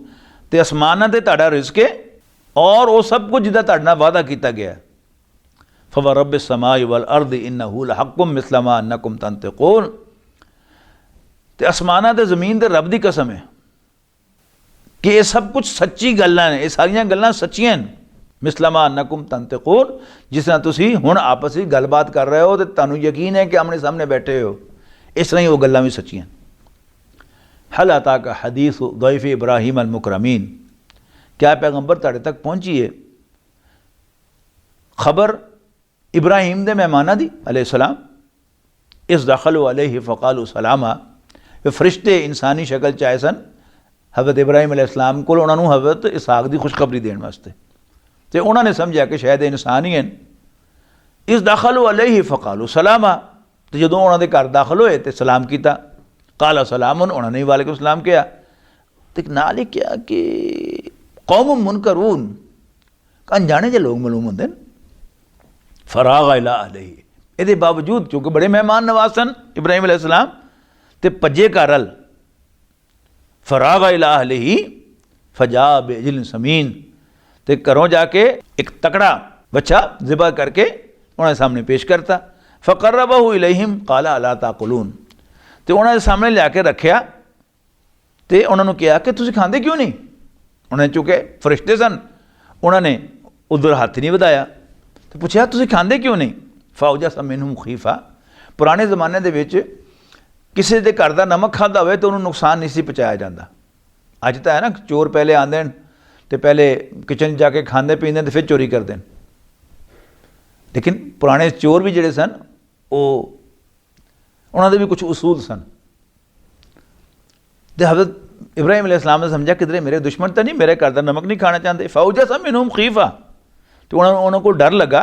ते आसमानां ते तुहाडा रिज़्क़ है और वो सब कुछ जिहदा तुहाडे नाल वादा किया गया है। फ़वरब्बिस समाई वल अर्द इन्नहु लहक़्क़ुम मिस्ल मा अन्नकुम तंतिक़ून, ते आसमानां ते ज़मीन ते रब दी कसम है कि ये सब कुछ सच्ची गल्लां ने, ये सारियां गल्लां सच्चियां न। मिस्ल मा अन्नकुम तंतिक़ून, जिस तरह तुसीं हुण आपस में गलबात कर रहे हो तो तुहानूं यकीन है कि आमने सामने बैठे हो, इस तरह ही वो गल्लां भी सच्चियां। हल अताका हदीस ज़ैफ़ इब्राहीम अल मुकरमीन, क्या पैगंबर तुहाडे तक पहुंची है खबर इब्राहिम दे मेहमानां दी अलैहिस्सलाम। इस दखलू अलैहि फ़क़ालू सलामा, वे फरिश्ते इंसानी शक्ल च आए सन हज़रत इब्राहिम अलैहिस्सलाम को, उन्होंने हज़रत इसहाक दी खुशखबरी देने वास्ते, तो उन्होंने समझा कि शायद इंसान ही हैं। इस दखलू अलैहि फ़क़ालू सलामा, तो जदों उन्होंने घर दाखिल होए तो सलाम किया। काला सलामुन, उन्होंने वालेकुम सलाम किया। तो नाल ही क्या कि कौम मुनकरून, अनजाने जे लोग मालूम होंदे न। फराग इला अलैहि, इहदे बावजूद चूँकि बड़े मेहमान नवाज सन इब्राहिम अलैहिस्सलाम, ते भज्जे घर अल। फराग इला अलैहि फजा बिअजलिन समीन, ते घरों जाके एक तकड़ा बच्चा ज़िबा करके उन्होंने सामने पेश करता। फ़क़र्रबहु इलैहिम क़ाला अला ताकुलून, तो उन्होंने सामने लिया के रखिया, तो उन्होंने कहा कि तुसीं खांदे क्यों नहीं। उन्होंने चूँकि फरिश्ते सन, उन्होंने उधर हाथ नहीं वधाया, तो पूछा तुसीं खांदे क्यों नहीं। फ़अौजस मिनहुम ख़ीफ़ा, पुराने ज़माने दे विच किसी दे घर दा नमक खादा होवे तो उन्होंने नुकसान नहीं सी पहुँचाया जाता। अज तो है ना, चोर पहले आते हैं तो पहले किचन जाके खाते पीते तो फिर चोरी करते हैं, लेकिन पुराने चोर भी जिहड़े सन उन्होंने भी कुछ उसूल सन। तो हज़रत इब्राहिम अलैहिस्सलाम ने समझा किधरे मेरे दुश्मन तो नहीं मेरे घर का नमक नहीं खाना चाहते। फौजा सा मिनहुम खीफा, तो उन्होंने डर लगा।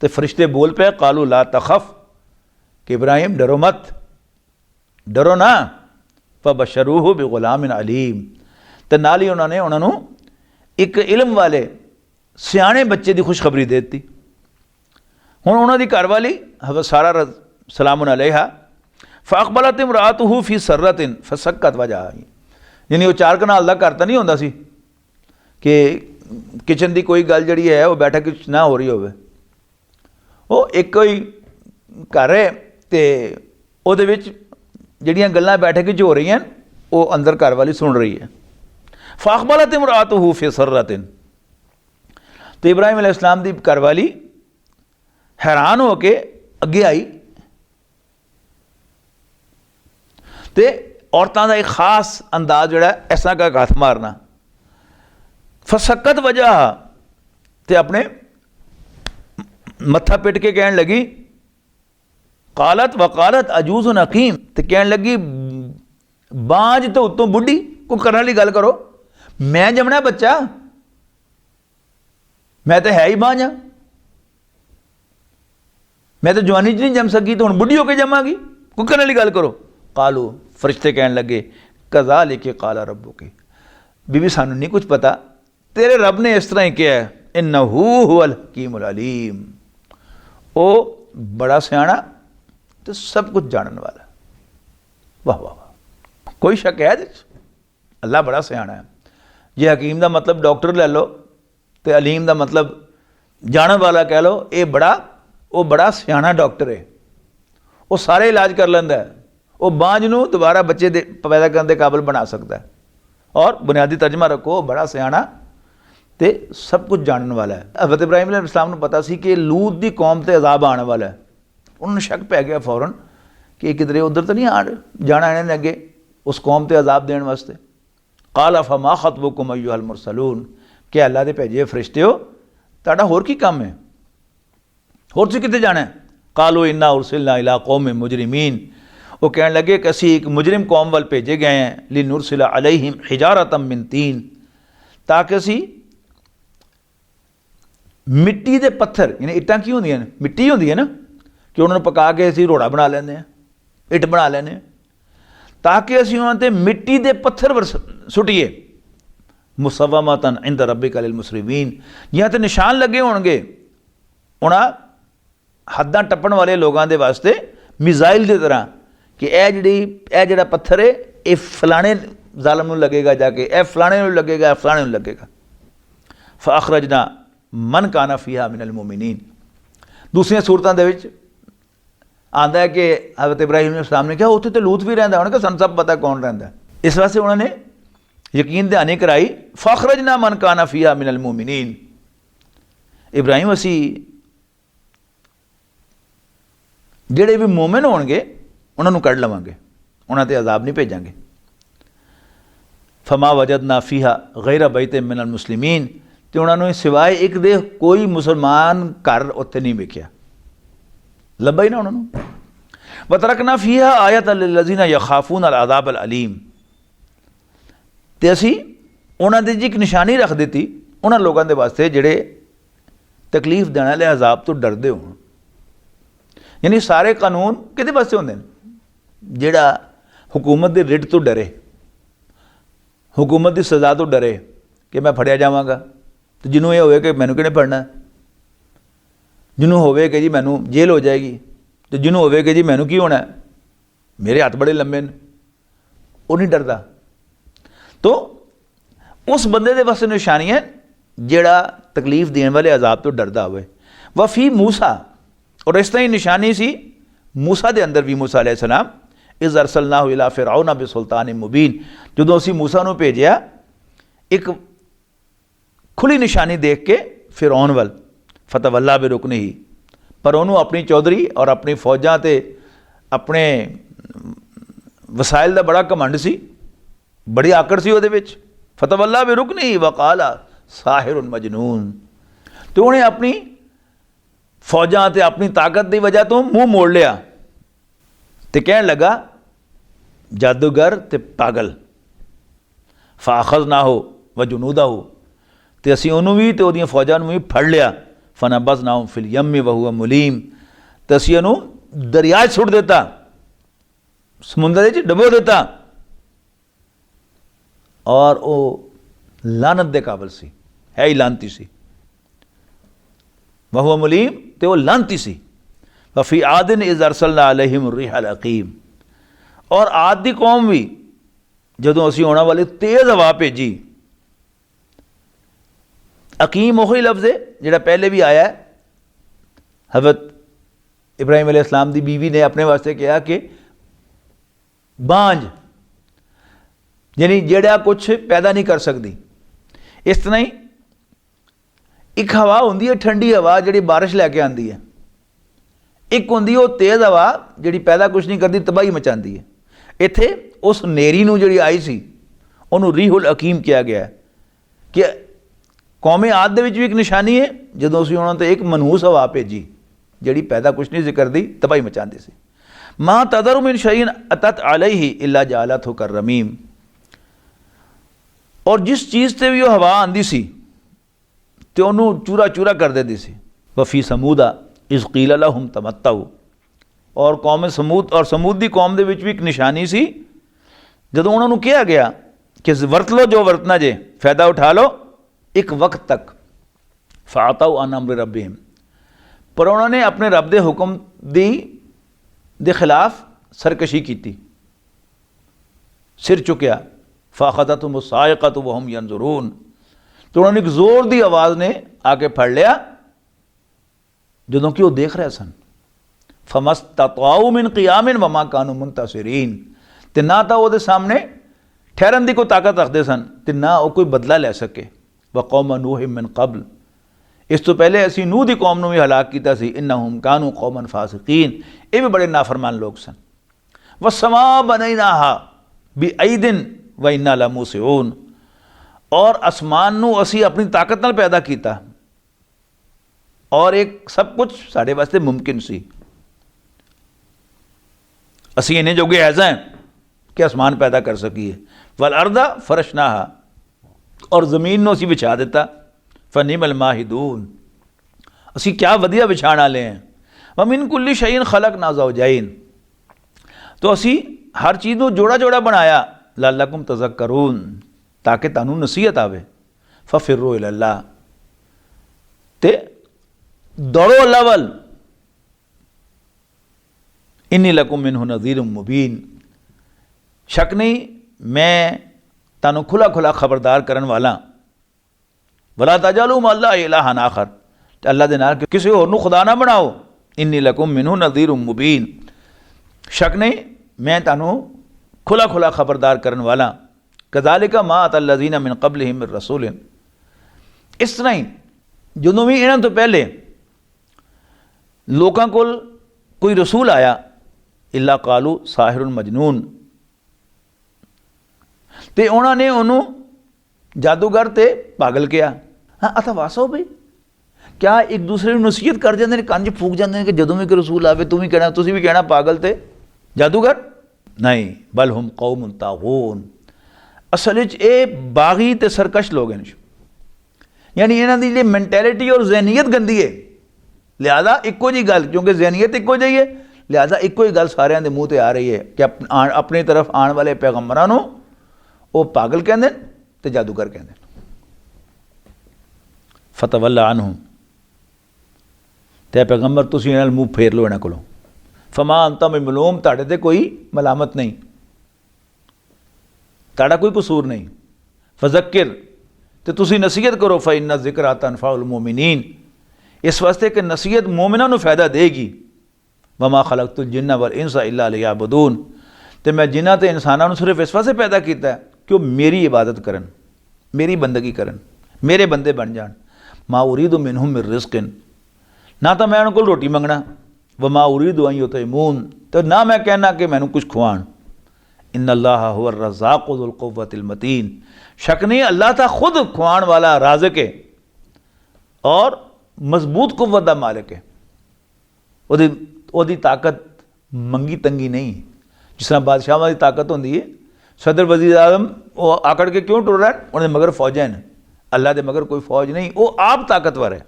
तो फरिश्ते बोल पे कालू ला तखफ, कि इब्राहिम डरो मत, डरो ना। फबशरूहु बिगुलामिन अलीम, तो नाल ही उन्होंने एक इलम वाले सियाने बच्चे की खुशखबरी दे दी। हुण उन्होंने घर वाली सारा सलामुन अलैहा फ़अक़बलत इमराअतुहु फ़ी सर्रतिन फ़सक्कत वजह, यानी वो चार कनाल का घर तो नहीं होंदा सी कि किचन की कोई गल जी है वो बैठक ना हो रही होवे, वो एक ही घर है तो उहदे विच जिहड़ियां गल्लां बैठक हो रही हैं वो अंदर घर वाली सुन रही है। फ़अक़बलत इमराअतुहु फ़ी सर्रतिन, तो इब्राहिम अलैहिस्सलाम की घर वाली हैरान हो के अगे आई। तो औरतों का एक खास अंदाज जोड़ा ऐसा का हथ मारना। फसक्कत वजह, तो अपने मत्था पिट के कहन लगी कालत वकालत अजूज नकीम, तो कहन लगी बांझ तो उत्तों बुढ़ी को करने वाली गल करो, मैं जमना बच्चा, मैं तो है ही बांझ हाँ, मैं तो जवानी च नहीं जम सकी तो हुण बुढ़ी होकर जमांगी, को करने वाली गल करो। कालू, फरिश्ते कहन लगे कज़ा लेके काला रब्बु के, बीबी सानू नहीं कुछ पता, तेरे रब ने इस तरह ही किया है। इन्नहु हुवल हकीमुल अलीम, वो बड़ा सियाना तो सब कुछ जानने वाला। वाह वाह वाह, कोई शक है अल्लाह बड़ा सियाना है। जे हकीम का मतलब डॉक्टर ले लो तो अलीम का मतलब जानने वाला कह लो, ये बड़ा सियाना डॉक्टर है, वो सारे इलाज कर लेंदा है, वो बांझ नूं दोबारा बच्चे पैदा करने के काबिल बना सकता है। और बुनियादी तर्जमा रखो, बड़ा सियाना ते सब कुछ जानने वाला है। हज़रत इब्राहिम अलैहिस्सलाम को पता सी कि लूत की कौम ते अजाब आने वाला है। उन्होंने शक पै गया फौरन कि किधरे उधर तो नहीं जाना इन्हें अगे उस कौम ते अजाब देने वास्ते। काला फमा खतबुकुम अय्युहल मुरसलून, क्या अल्लाह दे भेजे फरिश्ते हो, तुहाडा होर की काम है, होर तुसीं कित्थे जाना है। कालू इन्ना उरसिलना इला कौम मुजरिमीन, वो कहने लगे कि असी एक मुजरिम कौम वाल भेजे गए हैं, लिनुरसिला अलैहिम हिजारतम मिन तीन, ताकि असी मिट्टी के पत्थर, यानी इट्टां की होंदियां ने, मिट्टी होंदी है ना कि उन्होंने पका के असी रोड़ा बना लेंदे हैं, इट बना लेंदे हैं, ताकि असी उन्हां ते मिट्टी के पत्थर सुटिए। मुसव्वमतन इंद रब्बिका लिल मुसरिमीन, यहाँ तो निशान लगे होणगे उन्हां हद्दां टप्पण वाले लोगों के वास्ते मिसाइल की तरह कि यह जिहड़ा पत्थर है ये फलाने जालम नूं लगेगा, जाके यह फलाने नूं लगेगा, फलाने नूं लगेगा। फ़अख़रजना मन काना फ़ीहा मिनल मोमिनीन। दूसरिया सूरतों के आंदा है कि हज़रत इब्राहिम अलैहिस्सलाम ने कहा उत्थे तो लूत भी रहिंदा, उन्होंने कहा सन सब पता कौन रहिंदा, इस वास्ते उन्होंने यकीन दहानी कराई। फ़अख़रजना मन काना फ़ीहा मिनल मोमिनीन, इब्राहिम असी जिहड़े भी मोमिन होणगे उन्होंने कढ़ लवांगे, उन्होंने अजाब नहीं भेजांगे। फमा वजदना फ़ीहा गैर बैतिन मिनल मुस्लिमीन, तो उन्होंने सिवाय एक दे कोई मुसलमान घर उत्थे नहीं वेख्या, लभा ही ना उन्होंने। वतरकना फ़ीहा आयतन लिल्लज़ीना यख़ाफ़ून अल अज़ाब अल अलीम, ते असी उन्होंने जी एक निशानी रख दी उन्होंने लोगों के वास्ते जिहड़े तकलीफ देने वाले अजाब तो डरदे होण। यानी सारे कानून किहदे वास्ते होंदे ने, जिहड़ा हुकूमत के रिट तो डरे, हुकूमत की सज़ा तो डरे कि मैं फड़िया जावांगा, तो जिन्हों ये होवे कि मैनू किहने फड़ना, जिन्हों होवे कि जी मैनू जेल हो जाएगी, तो जिन्हों होवे कि जी मैनू की होना, मेरे हाथ बड़े लंबे ने, वो नहीं डरदा। तो उस बंदे दे वास्ते निशानी है जिहड़ा तकलीफ देने वाले अजाब तो डरदा होवे। वफ़ी मूसा, और इस तरह ही निशानी सी मूसा के अंदर भी, मूसा अलैहिस्सलाम इज़ अरसलनाहु इला फ़िरऔन बिसुल्तान मुबीन, जदों असीं मूसा नूं भेजिया एक खुली निशानी देख के फिरौन वल, फतवल्ला बिरुकनिही, पर उन्होंने अपनी चौधरी और अपनी फौजां ते अपने वसाइल का बड़ा घमंड सी, बड़ी आकड़ सी उहदे विच। फतवल्ला बिरुकनिही वकाला साहिरुन मजनून, तो उन्हें अपनी फौजां ते अपनी ताकत की वजह तो मुँह मोड़ लिया, तो कहन लगा जादूगर ते पागल, ਫਾਖਜ਼ ਨਾ ਹੋ व जुनूदा हो, तो असी उन्होंने भी तो वो फौजा भी फड़ लिया। फनबज़ ना फिल यम वहुवा मुलीम, तो असी उन्होंने दरिया सुट देता, समुंदर च डबो देता, और वो लानत के काबिल सी, है ही लानती सी। वहुवा मुलीम, तो वो लानती सी। वफ़ी आदिन इज़ अरसलना अलैहिम रिहल अकीम, और आद दी कौम भी जदों असी आने वाले तेज़ हवा भेजी। अकीम वही लफ्ज़ है जिहड़ा पहले भी आया है। हज़रत इब्राहिम अलैहिस्सलाम दी बीवी ने अपने वास्ते कहा कि बांझ यानी जिहड़ा कुछ पैदा नहीं कर सकती। इस तरह ही एक हवा होंदी है ठंडी हवा जिहड़ी बारिश लैके आती है, एक होंदी वो तेज़ हवा जिहड़ी पैदा कुछ नहीं करती, तबाही मचाती है। इत्थे उस नेरी नूं जिहड़ी आई सी उन्होंने रीहुल अकीम किया गया है कि कौमे आद दे विच भी एक निशानी है, जदों असीं उन्हां ते एक मनहूस हवा भेजी जिहड़ी पैदा कुछ नहीं सी करदी, तबाही मचांदी सी। मां तदरु मिन शैइन अतत अलैहि इल्ला जालतहु करमीम, और जिस चीज़ से भी वो हवा आंदी सी तो उन्होंने चूरा चूरा कर देती सी। वफ़ी समूदा इज़ क़ील लहुम तमत्तऊ, और कौम समूद और समूद दी कौम दे विच भी एक निशानी सी, जदों उन्होंने कहा गया कि वरत लो जो वरतना जे, फ़ायदा उठा लो एक वक्त तक। फ़ातऊ अन अम्र रब्बिहिम, पर उन्होंने अपने रब दे हुक्म दे खिलाफ सरकशी की, सिर चुकया। फ़ाख़ज़तहुम साइक़तु वहुम यंज़ुरून, तो उन्होंने एक जोर दी आवाज़ ने आके फड़ लिया जदों कि वो देख रहे सन। फ़मस्ततअऊ मिन क़ियामिन वमा कानू मुंतसिरीन, ते ना तो वो सामने ठहरन की कोई ताकत रखते सन, ते ना वो कोई बदला ले सके। व कौम नूह मिन कबल, इस तो पहले असी नूह की कौम नूं भी हलाक किया सी। इन्नहुम कानू कौमन फासिकीन, ये भी बड़े नाफरमान लोग सन। व समा बनैनाहा बिअयदिन व इन्ना लमूसिऊन, और आसमान नूं असी अपनी ताकत नाल पैदा किया, और एक सब कुछ साढ़े वास्ते मुमकिन सी। असी इन्हें जोगे ऐसा हैं कि आसमान पैदा कर सकीए। वल अर्दा फरशनाहा, और ज़मीन नूं असी बिछा दिता। फ़निमल माहिदून, असी क्या वधिया बिछाण वाले हैं। व मिन कुल्ली शैइन खलक़ना ज़ौजैन, तो असी हर चीज़ नूं जोड़ा जोड़ा बनाया। लअल्लकुम तज़क्करून, ताकि तुहानूं नसीहत आवे। फ़फ़िर्रू इलल्लाह, ते दौड़ो अल्लाह वल। इन्नी लकुम मिन्हु नज़ीरुम मुबीन, शक नहीं मैं तानू खुला खुला खबरदार करन वाला। वला तजअलू मअल्लाह इलाहन आखर, अल्लाह दे नाल किसी होर नूं खुदा ना बनाओ। इन्नी लकुम मिन्हु नज़ीरुम मुबीन, शक नहीं मैं तानू खुला खुला खबरदार करन वाला। कज़ालिका मा अतल्लज़ीना मिन क़ब्लिहिम मिन रसूलिन, इस तरह ही जदों भी इन्हां तो पहले लोकां कोल कोई रसूल आया, इल्ला कालू साहिरुन मजनून, ते उन्होंने उन्होंने जादूगर ते पागल किया। हाँ अथा वासो भाई, क्या एक दूसरे को नसीहत कर जाते हैं, कंज फूक जाते हैं कि जदों भी कोई रसूल आवे तू भी कहना, तुसीं भी कहना पागल ते जादूगर। नहीं, बल हुम कौमुन तागून, असल ये बागी ते सरकश लोग हैं। यानी इन्हां दी मैंटैलिटी और जहनीयत गंदी है। लिहाजा इक्को जी गल, क्योंकि जहनीयत इक्को जी है, लिहाजा इक्को ही गल सारिਆਂ ਦੇ ਮੂੰਹ ਤੇ आ रही है कि अपनी तरफ आने वाले पैगंबरां नूं वो पागल कहंदे ते जादूगर कहंदे। फतवल्ला अनहुम, ते पैगंबर तुसीं इन्हां मूँह फेर लो इन्हां कोलों। फमा अंता बिमलूम, तुहाडे ते कोई मलामत नहीं, तुहाडा कोई कसूर नहीं। फज़क्किर, ते तुसीं नसीहत करो। फ़इन्ना ज़िक्रा तनफ़उल मोमिनीन, इस वास्ते कि नसीहत मोमिनां नूं फ़ायदा देगी। वमा खलक़तुल जिन्ना वल इंसा इल्ला लियअबुदून, ते मैं जिन्हां ते इंसानां नूं सिर्फ इस वास्ते पैदा कीता है कि वो मेरी इबादत करन, मेरी बंदगी करन, मेरे बंदे बन जान। मा उरीदु मिनहुम मिर रिज़्क़िन, ना तो मैं उन्हां कोल रोटी मंगना। वमा उरीदु अन युतइमून, तो ना मैं कहना कि मैनूं कुछ खुआण। इन्नल्लाहा हुवर रज़्ज़ाक़ु ज़ुल क़ुव्वतिल मतीन, शक नहीं अल्लाह था खुद खुआण वाला राज़िक़ है और मजबूत कुव्वत दा मालिक है। ਉਹਦੀ ਤਾਕਤ ਮੰਗੀ ਤੰਗੀ नहीं, जिस तरह बादशाह की ताकत होंगी है, सदर वजीर आजम वो आकड़ के क्यों टुर रहा है? उन्हें मगर फौजें ने, अल्लाह के मगर कोई फौज नहीं, वो आप ताकतवर है।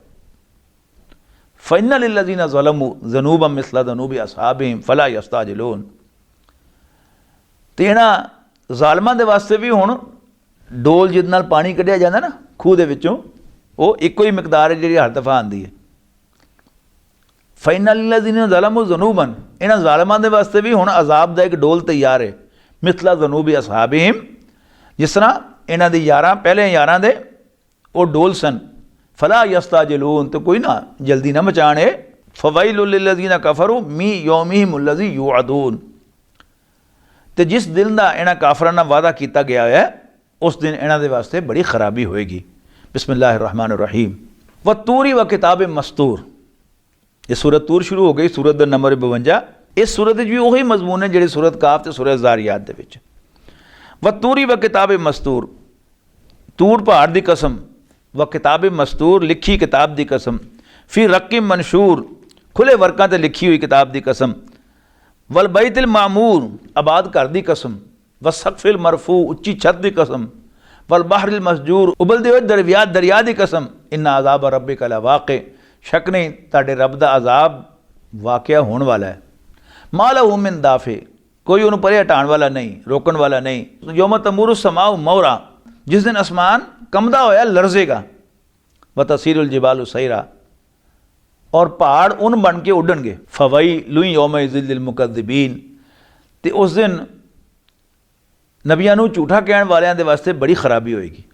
फ़इन्ना लिल्लज़ीना ज़लमू ज़नूबन मिस्ला ज़नूबि अस्हाबिहिम फला यस्ताजिलून। तो इन्हां ज़ालिमां दे वास्ते भी हुण डोल जिद नाल पानी कढ़िया जांदा ना खूह दे विचों, वो इक्को ही मिकदार है जिहड़ी हर दफ़ा आंदी है। फ़इन्ना लिल्लज़ीना ज़लमू ज़नूबन, इन्हां ज़ालिमां दे वास्ते भी हुण अज़ाब दा एक डोल तैयार है। मिस्ला ज़नूबि अस्हाबिहिम, जिस तरह इन्हां दी यारां पहले यारां दे वो डोल सन। फला यस्ताजिलून, तो कोई ना जल्दी ना मचाने। फ़वैलुल लिल्लज़ीना कफ़रू मी यौमिहिमुल्लज़ी युअदून, तो जिस दिन का इन्हां काफरां नाल वादा किया गया है उस दिन इन्हां दे वास्ते बड़ी खराबी होएगी। बिस्मिल्लाहिर्रहमानिर्रहीम। व तूरी व किताब मस्तूर, ये सूरत तूर शुरू हो गई, सूरत का नंबर 52। इस सूरत भी वही मजमून है जिहड़ी सूरत काफ ते सूरत ज़ारियात दे विच। व तूरी व किताब मस्तूर, तूर पहाड़ की कसम, व किताब मस्तूर लिखी किताब की कसम, फिर रकीम मनशूर खुले वर्कां ते लिखी हुई किताब की कसम, वल बैतिल मामूर आबाद घर की कसम, व सकफिल मरफू उच्ची छत की कसम, वल बहरिल मसजूर उबलते हुए दरिया की कसम, इन्ना अज़ाब रब्बिका लवाक़ि, शक नहीं ताडे रब दा अज़ाब वाक़या होने वाला है। मा लहू मिन दाफ़े, कोई उन्होंने परे हटाने वाला नहीं, रोकने वाला नहीं। यौम तमूरु समाउ मौरा, जिस दिन आसमान कंबदा होया लरजेगा। व तसीरुल जिबालु सैरा, और पहाड़ उन बन के उड़नगे। फ़वैलुन यौमइज़िन लिल मुकज़्ज़िबीन, ते उस दिन नबियां नूं झूठा कहने वालियां दे वास्ते बड़ी खराबी होएगी।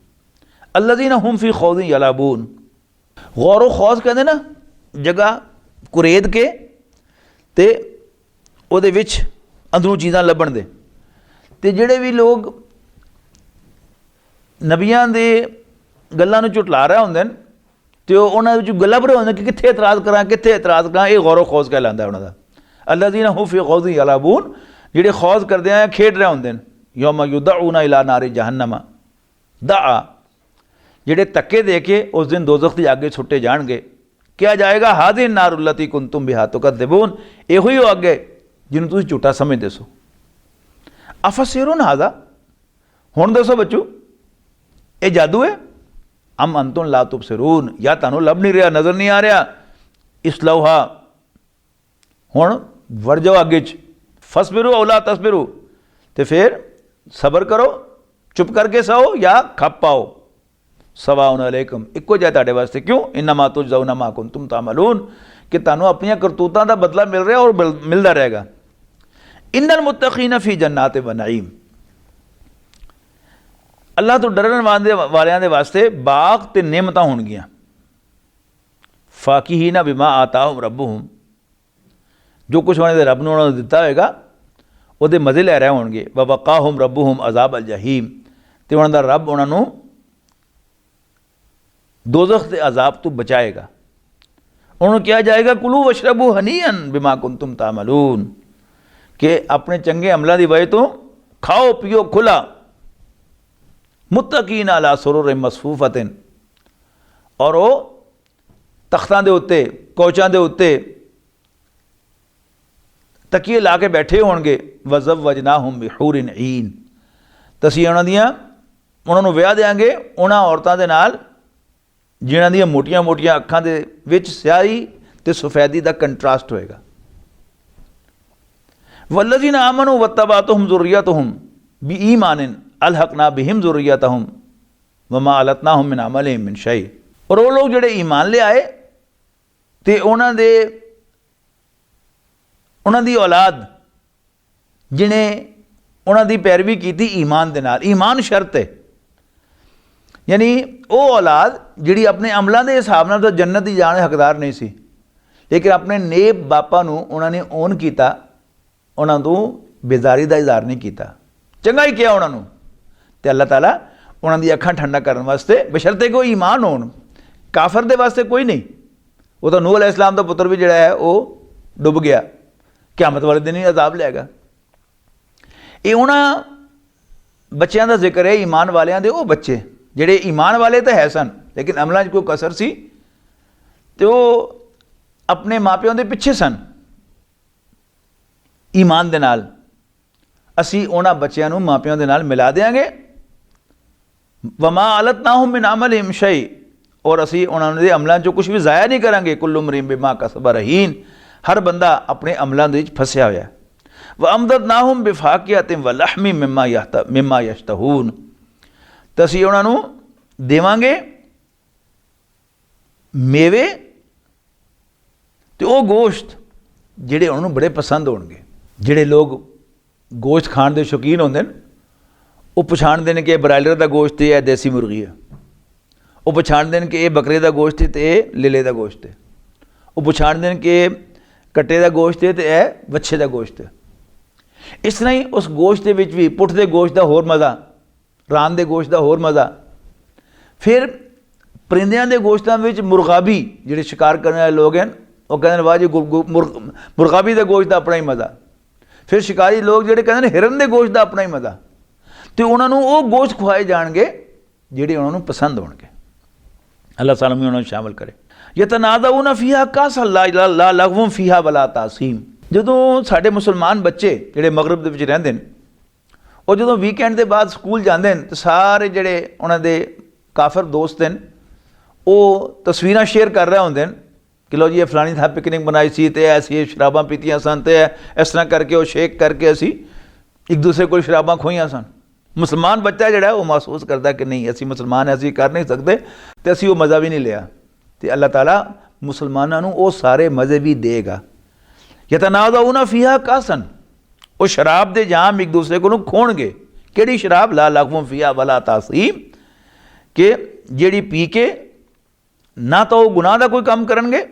अल्लज़ीना हुम फ़ी खौज़िन यलअबून, गौर खौज कहते ना जगह कुरेद के ते उहदे विच अंदरों चीज़ां लभण दे। ते जिहड़े भी लोग नबियां दे गल्लां नूं झुटला रहे होंदे ने तो उन्हां विच गल्लां भरे होंदे कि कित्थे एतराज़ करां कित्थे एतराज़ करां, ये गौर खौज कहलांदा है उन्हां दा। अल्लज़ीना हुम फ़ी खौज़िन यलअबून, जिहड़े खौज करदे आ खेड रहे होंदे ने। यौम युदअूना इला नारि जहन्नम दआ, जिहड़े धक्के दे के उस दिन दोज़ख दी अग सुट्टे जाणगे। क्या जाएगा हाज़िहि नारु लती कुंतुम बिहा तुकज़्ज़िबून, इहो ही अग है जिन्होंने तुसीं झूठा समझदे सो। अफसिरुन हाज़ा, हुण दसो बच्चों ये जादू है? अम अंतुम ला तुबसिरून, या तुहानूं लभ नहीं रहा, नज़र नहीं आ रहा। इस्लौहा, हुण वड़ जाओ अग च। फसबिरू औ ला तसबिरू, तो फिर सबर करो चुप करके सहो या खप पाओ। सवाउन अलैकुम, इक्को जिहा तुहाडे वास्ते। क्यों? इन्नमा तुजज़ौना मा कुंतुम तामलून, कि तुहानूं अपनियां करतूतां दा बदला मिल रहा और मिलदा रहेगा। इन्नल मुत्तकीन फ़ी जन्नात व नईम, अल्लाह तो डरन वालियां दे वास्ते बाग ते नेमतां होणगियां। फाकिहीना बिमा आताहुम रब्बुहुम, जो कुछ उन्होंने रब ने उन्होंने दिता होएगा उहदे मज़े लै रहे होणगे। व वक़ाहुम रब्बुहुम अज़ाब अल जहीम, ते उन्हों दा रब उन्होंने दोज़ख दे अज़ाब तो बचाएगा। उन्होंने क्या जाएगा कुलू वशरबू हनीअन बिमा कुंतुम तामलून, कि अपने चंगे अमलों की वजह तो खाओ पियो खुला। मुत्तकीन अला सुरुर मसफूफतिन, और वो तख्तां दे उत्ते कोचां दे उत्ते तकिए ला के बैठे होणगे। वज़व्वजनाहुम बिहूरिन ईन, तसीं उन्होंने विआह देंगे उन्हां औरतां दे नाल जिन्हां दी मोटियां मोटियां अखां दे विच स्याही ते सफेदी दा कंट्रास्ट होएगा। वल्लज़ीना आमनू वत्तबाअतहुम ज़ुर्रिय्यतुहुम बिईमानिन अलहक़ना बिहिम ज़ुर्रिय्यतहुम वमा अलतनाहुम मिन अमलिहिम मिन शै, और वो लोग जिहड़े ईमान ले आए ते उन्हां दी औलाद जिन्हें उन्हां दी पैरवी की ईमान दे नाल, ईमान शर्त है। यानी वो औलाद जिहड़ी अपने अमलों के हिसाब नाल तो जन्नत की जाने हकदार नहीं सी, लेकिन अपने नेब बापा नूं उन्होंने ओन किया, उन्होंने तो बेजारी का इजहार नहीं किया, चंगा ही किया उन्होंने। तो अल्लाह ताला उन्हों दी अखां ठंडा करने वास्ते बशर्ते कोई ईमान होण, काफर दे वास्ते कोई नहीं। वो तो नूह अलैहिस्सलाम का पुत्र भी जिहड़ा है वो डुब गया, क़यामत वाले दिन ही अजाब लैगा। ये उन्हां बच्चों का जिक्र है ईमान वालियां दे, वो बच्चे जिहड़े ईमान वाले तो है सन लेकिन अमलों च कोई कसर सी, तो अपने माँ प्यों के पिछे सन ईमान दे नाल। ਅਸੀਂ ਉਹਨਾਂ ਬੱਚਿਆਂ ਨੂੰ ਮਾਪਿਆਂ ਦੇ ਨਾਲ ਮਿਲਾ ਦੇਵਾਂਗੇ। ਵਮਾ ਅਲਤਨਾਹੁਮ ਮਿਨ ਅਮਲਿਹਿਮ ਸ਼ੈ, ਔਰ ਅਸੀਂ ਉਹਨਾਂ ਦੇ ਅਮਲਾਂ 'ਚੋਂ ਕੁਝ ਵੀ ਜ਼ਾਇਆ ਨਹੀਂ ਕਰਾਂਗੇ। ਕੁੱਲੂ ਮਰੀਮ ਬਿਮਾ ਕਸਬ ਰਹੀਨ, ਹਰ ਬੰਦਾ ਆਪਣੇ ਅਮਲਾਂ ਦੇ ਵਿੱਚ ਫਸਿਆ ਹੋਇਆ। ਵ ਅਮਦਦਨਾਹੁਮ ਬਿਫਾਕਿਅਤਿਨ ਵ ਲਹਮਿ ਮਿਮਾ ਯਸ਼ਤਹੂਨ, ਤਾਂ ਅਸੀਂ ਉਹਨਾਂ ਨੂੰ ਦੇਵਾਂਗੇ ਮੇਵੇ ਤੇ ਉਹ ਗੋਸ਼ਤ ਜਿਹੜੇ ਉਹਨਾਂ ਨੂੰ ਬੜੇ ਪਸੰਦ ਹੋਣਗੇ। ਜਿਹੜੇ ਲੋਕ ਗੋਸ਼ਤ ਖਾਣ ਦੇ ਸ਼ੌਕੀਨ ਹੁੰਦੇ ਨੇ ਉਹ ਪਛਾਣਦੇ ਨੇ ਕਿ ਇਹ ਬਰਾਇਲਰ ਦਾ ਗੋਸ਼ਤ ਹੈ, ਇਹ ਦੇਸੀ ਮੁਰਗੀ ਹੈ। ਉਹ ਪਛਾਣਦੇ ਨੇ ਕਿ ਇਹ ਬੱਕਰੇ ਦਾ ਗੋਸ਼ਤ ਹੈ ਤੇ ਇਹ ਲੇਲੇ ਦਾ ਗੋਸ਼ਤ ਹੈ। ਉਹ ਪਛਾਣਦੇ ਨੇ ਕਿ ਇਹ ਕੱਟੇ ਦਾ ਗੋਸ਼ਤ ਹੈ ਤੇ ਇਹ ਵੱਛੇ ਦਾ ਗੋਸ਼ਤ ਹੈ। ਇਸ ਤਰ੍ਹਾਂ ਹੀ ਉਸ ਗੋਸ਼ਤ ਦੇ ਵਿੱਚ ਵੀ ਪੁੱਠ ਦੇ ਗੋਸ਼ਤ ਦਾ ਹੋਰ ਮਜ਼ਾ, ਰਾਨ ਦੇ ਗੋਸ਼ਤ ਦਾ ਹੋਰ ਮਜ਼ਾ। ਫਿਰ ਪਰਿੰਦਿਆਂ ਦੇ ਗੋਸ਼ਤਾਂ ਵਿੱਚ ਮੁਰਗਾਬੀ, ਜਿਹੜੇ ਸ਼ਿਕਾਰ ਕਰਨ ਵਾਲੇ ਲੋਕ ਹਨ, ਉਹ ਕਹਿੰਦੇ ਨੇ ਵਾਹ ਜੀ ਮੁਰਗਾਬੀ ਦੇ ਗੋਸ਼ਤ ਦਾ ਆਪਣਾ ਹੀ ਮਜ਼ਾ। ਫਿਰ ਸ਼ਿਕਾਰੀ ਲੋਕ ਜਿਹੜੇ ਕਹਿੰਦੇ ਨੇ ਹਿਰਨ ਦੇ ਗੋਸ਼ਤ ਦਾ ਆਪਣਾ ਹੀ ਮਜ਼ਾ। ਤੇ ਉਹਨਾਂ ਨੂੰ ਉਹ ਗੋਸ਼ਤ ਖਵਾਏ ਜਾਣਗੇ ਜਿਹੜੇ ਉਹਨਾਂ ਨੂੰ ਪਸੰਦ ਹੋਣਗੇ। ਅੱਲਾਹ ਤਾਲਾ ਵੀ ਉਹਨਾਂ ਨੂੰ ਸ਼ਾਮਲ ਕਰੇ। ਯਤਨਾਜ਼ਾਊਨ ਫੀਹਾ ਕਾਸਨ ਲਾ ਲਗਵੁਨ ਫੀਹਾ ਵਲਾ ਤਾਸੀਮ। ਜਦੋਂ ਸਾਡੇ ਮੁਸਲਮਾਨ ਬੱਚੇ ਜਿਹੜੇ ਮਗਰਬ ਦੇ ਵਿੱਚ ਰਹਿੰਦੇ ਨੇ, ਉਹ ਜਦੋਂ ਵੀਕਐਂਡ ਦੇ ਬਾਅਦ ਸਕੂਲ ਜਾਂਦੇ ਨੇ ਤਾਂ ਸਾਰੇ ਜਿਹੜੇ ਉਹਨਾਂ ਦੇ ਕਾਫਰ ਦੋਸਤ ਨੇ ਉਹ ਤਸਵੀਰਾਂ ਸ਼ੇਅਰ ਕਰ ਰਹੇ ਹੁੰਦੇ ਨੇ ਕਿ ਲੋ ਜੀ ਇਹ ਫਲਾਣੀ ਥਾਂ ਪਿਕਨਿਕ ਬਣਾਈ ਸੀ ਤੇ ਐਸੀ ਸ਼ਰਾਬਾਂ ਪੀਤੀਆਂ ਸਨ ਤੇ ਇਸ ਤਰ੍ਹਾਂ ਕਰਕੇ ਉਹ ਸ਼ੇਕ ਕਰਕੇ ਅਸੀਂ ਇੱਕ ਦੂਸਰੇ ਕੋਲ ਸ਼ਰਾਬਾਂ ਖੋਈਆਂ ਸਨ। ਮੁਸਲਮਾਨ ਬੱਚਾ ਜਿਹੜਾ ਉਹ ਮਹਿਸੂਸ ਕਰਦਾ ਕਿ ਨਹੀਂ ਅਸੀਂ ਮੁਸਲਮਾਨ ਅਸੀਂ ਕਰ ਨਹੀਂ ਸਕਦੇ ਤੇ ਅਸੀਂ ਉਹ ਮਜ਼ਾ ਵੀ ਨਹੀਂ ਲਿਆ। ਤੇ ਅੱਲਾਹ ਤਾਲਾ ਮੁਸਲਮਾਨਾਂ ਨੂੰ ਉਹ ਸਾਰੇ ਮਜ਼ੇ ਵੀ ਦੇਗਾ। ਯਤਨਾਜ਼ਾਊਨ ਫੀਹਾ ਕਾਸਨ, ਉਹ ਸ਼ਰਾਬ ਦੇ ਜਾਮ ਇੱਕ ਦੂਸਰੇ ਕੋਲੋਂ ਖੋਣਗੇ। ਕਿਹੜੀ ਸ਼ਰਾਬ? ਲਾ ਲਗਵੁਨ ਫੀਹਾ ਵਲਾ ਤਾਸੀਮ, ਕਿ ਜਿਹੜੀ ਪੀ ਕੇ ਨਾ ਤਾਂ ਉਹ ਗੁਨਾਹ ਦਾ ਕੋਈ ਕੰਮ ਕਰਨਗੇ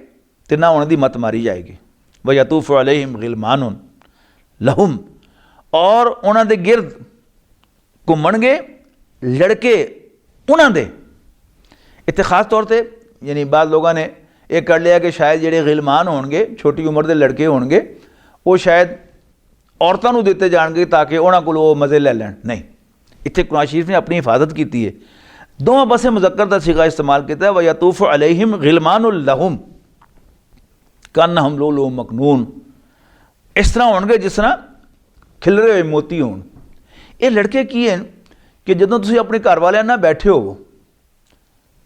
ਤੇ ਨਾ ਉਹਨਾਂ ਦੀ ਮੱਤ ਮਾਰੀ ਜਾਏਗੀ। ਵ ਯਤੂਫੁ ਅਲੈਹਿਮ ਗਿਲਮਾनुन ਲਹੁਮ, ਔਰ ਉਹਨਾਂ ਦੇ ਗਿਰਦ ਘੁੰਮਣਗੇ ਲੜਕੇ ਉਹਨਾਂ ਦੇ। ਇੱਥੇ ਖਾਸ ਤੌਰ ਤੇ ਯਾਨੀ ਬਾਦ ਲੋਕਾਂ ਨੇ ਇਹ ਕਰ ਲਿਆ ਕਿ ਸ਼ਾਇਦ ਜਿਹੜੇ ਗਿਲਮਾਨ ਹੋਣਗੇ, ਛੋਟੀ ਉਮਰ ਦੇ ਲੜਕੇ ਹੋਣਗੇ, ਉਹ ਸ਼ਾਇਦ ਔਰਤਾਂ ਨੂੰ ਦਿੱਤੇ ਜਾਣਗੇ ਤਾਂ ਕਿ ਉਹਨਾਂ ਕੋਲ ਉਹ ਮਜ਼ੇ ਲੈ ਲੈਣ। ਨਹੀਂ, ਇੱਥੇ ਕੁਰਾਨ ਸ਼ਰੀਫ ਨੇ ਆਪਣੀ ਹਿਫਾਜ਼ਤ ਕੀਤੀ ਹੈ। ਦੋਵਾਂ ਪਾਸੇ ਮੁਜ਼ੱਕਰ ਦਾ ਸਿਗਾ ਇਸਤੇਮਾਲ ਕੀਤਾ ਹੈ। व यतूफ़ अलैहिम ग़िलमानुन लहुम कअन्नहुम लुलुउम मकनून, ਇਸ ਤਰ੍ਹਾਂ ਹੋਣਗੇ ਜਿਸ ਤਰ੍ਹਾਂ ਖਿਲਰੇ ਹੋਏ ਮੋਤੀ ਹੋਣ। ਇਹ ਲੜਕੇ ਕੀ ਹਨ ਕਿ ਜਦੋਂ ਤੁਸੀਂ ਆਪਣੇ ਘਰ ਵਾਲਿਆਂ ਨਾਲ ਬੈਠੇ ਹੋਵੋ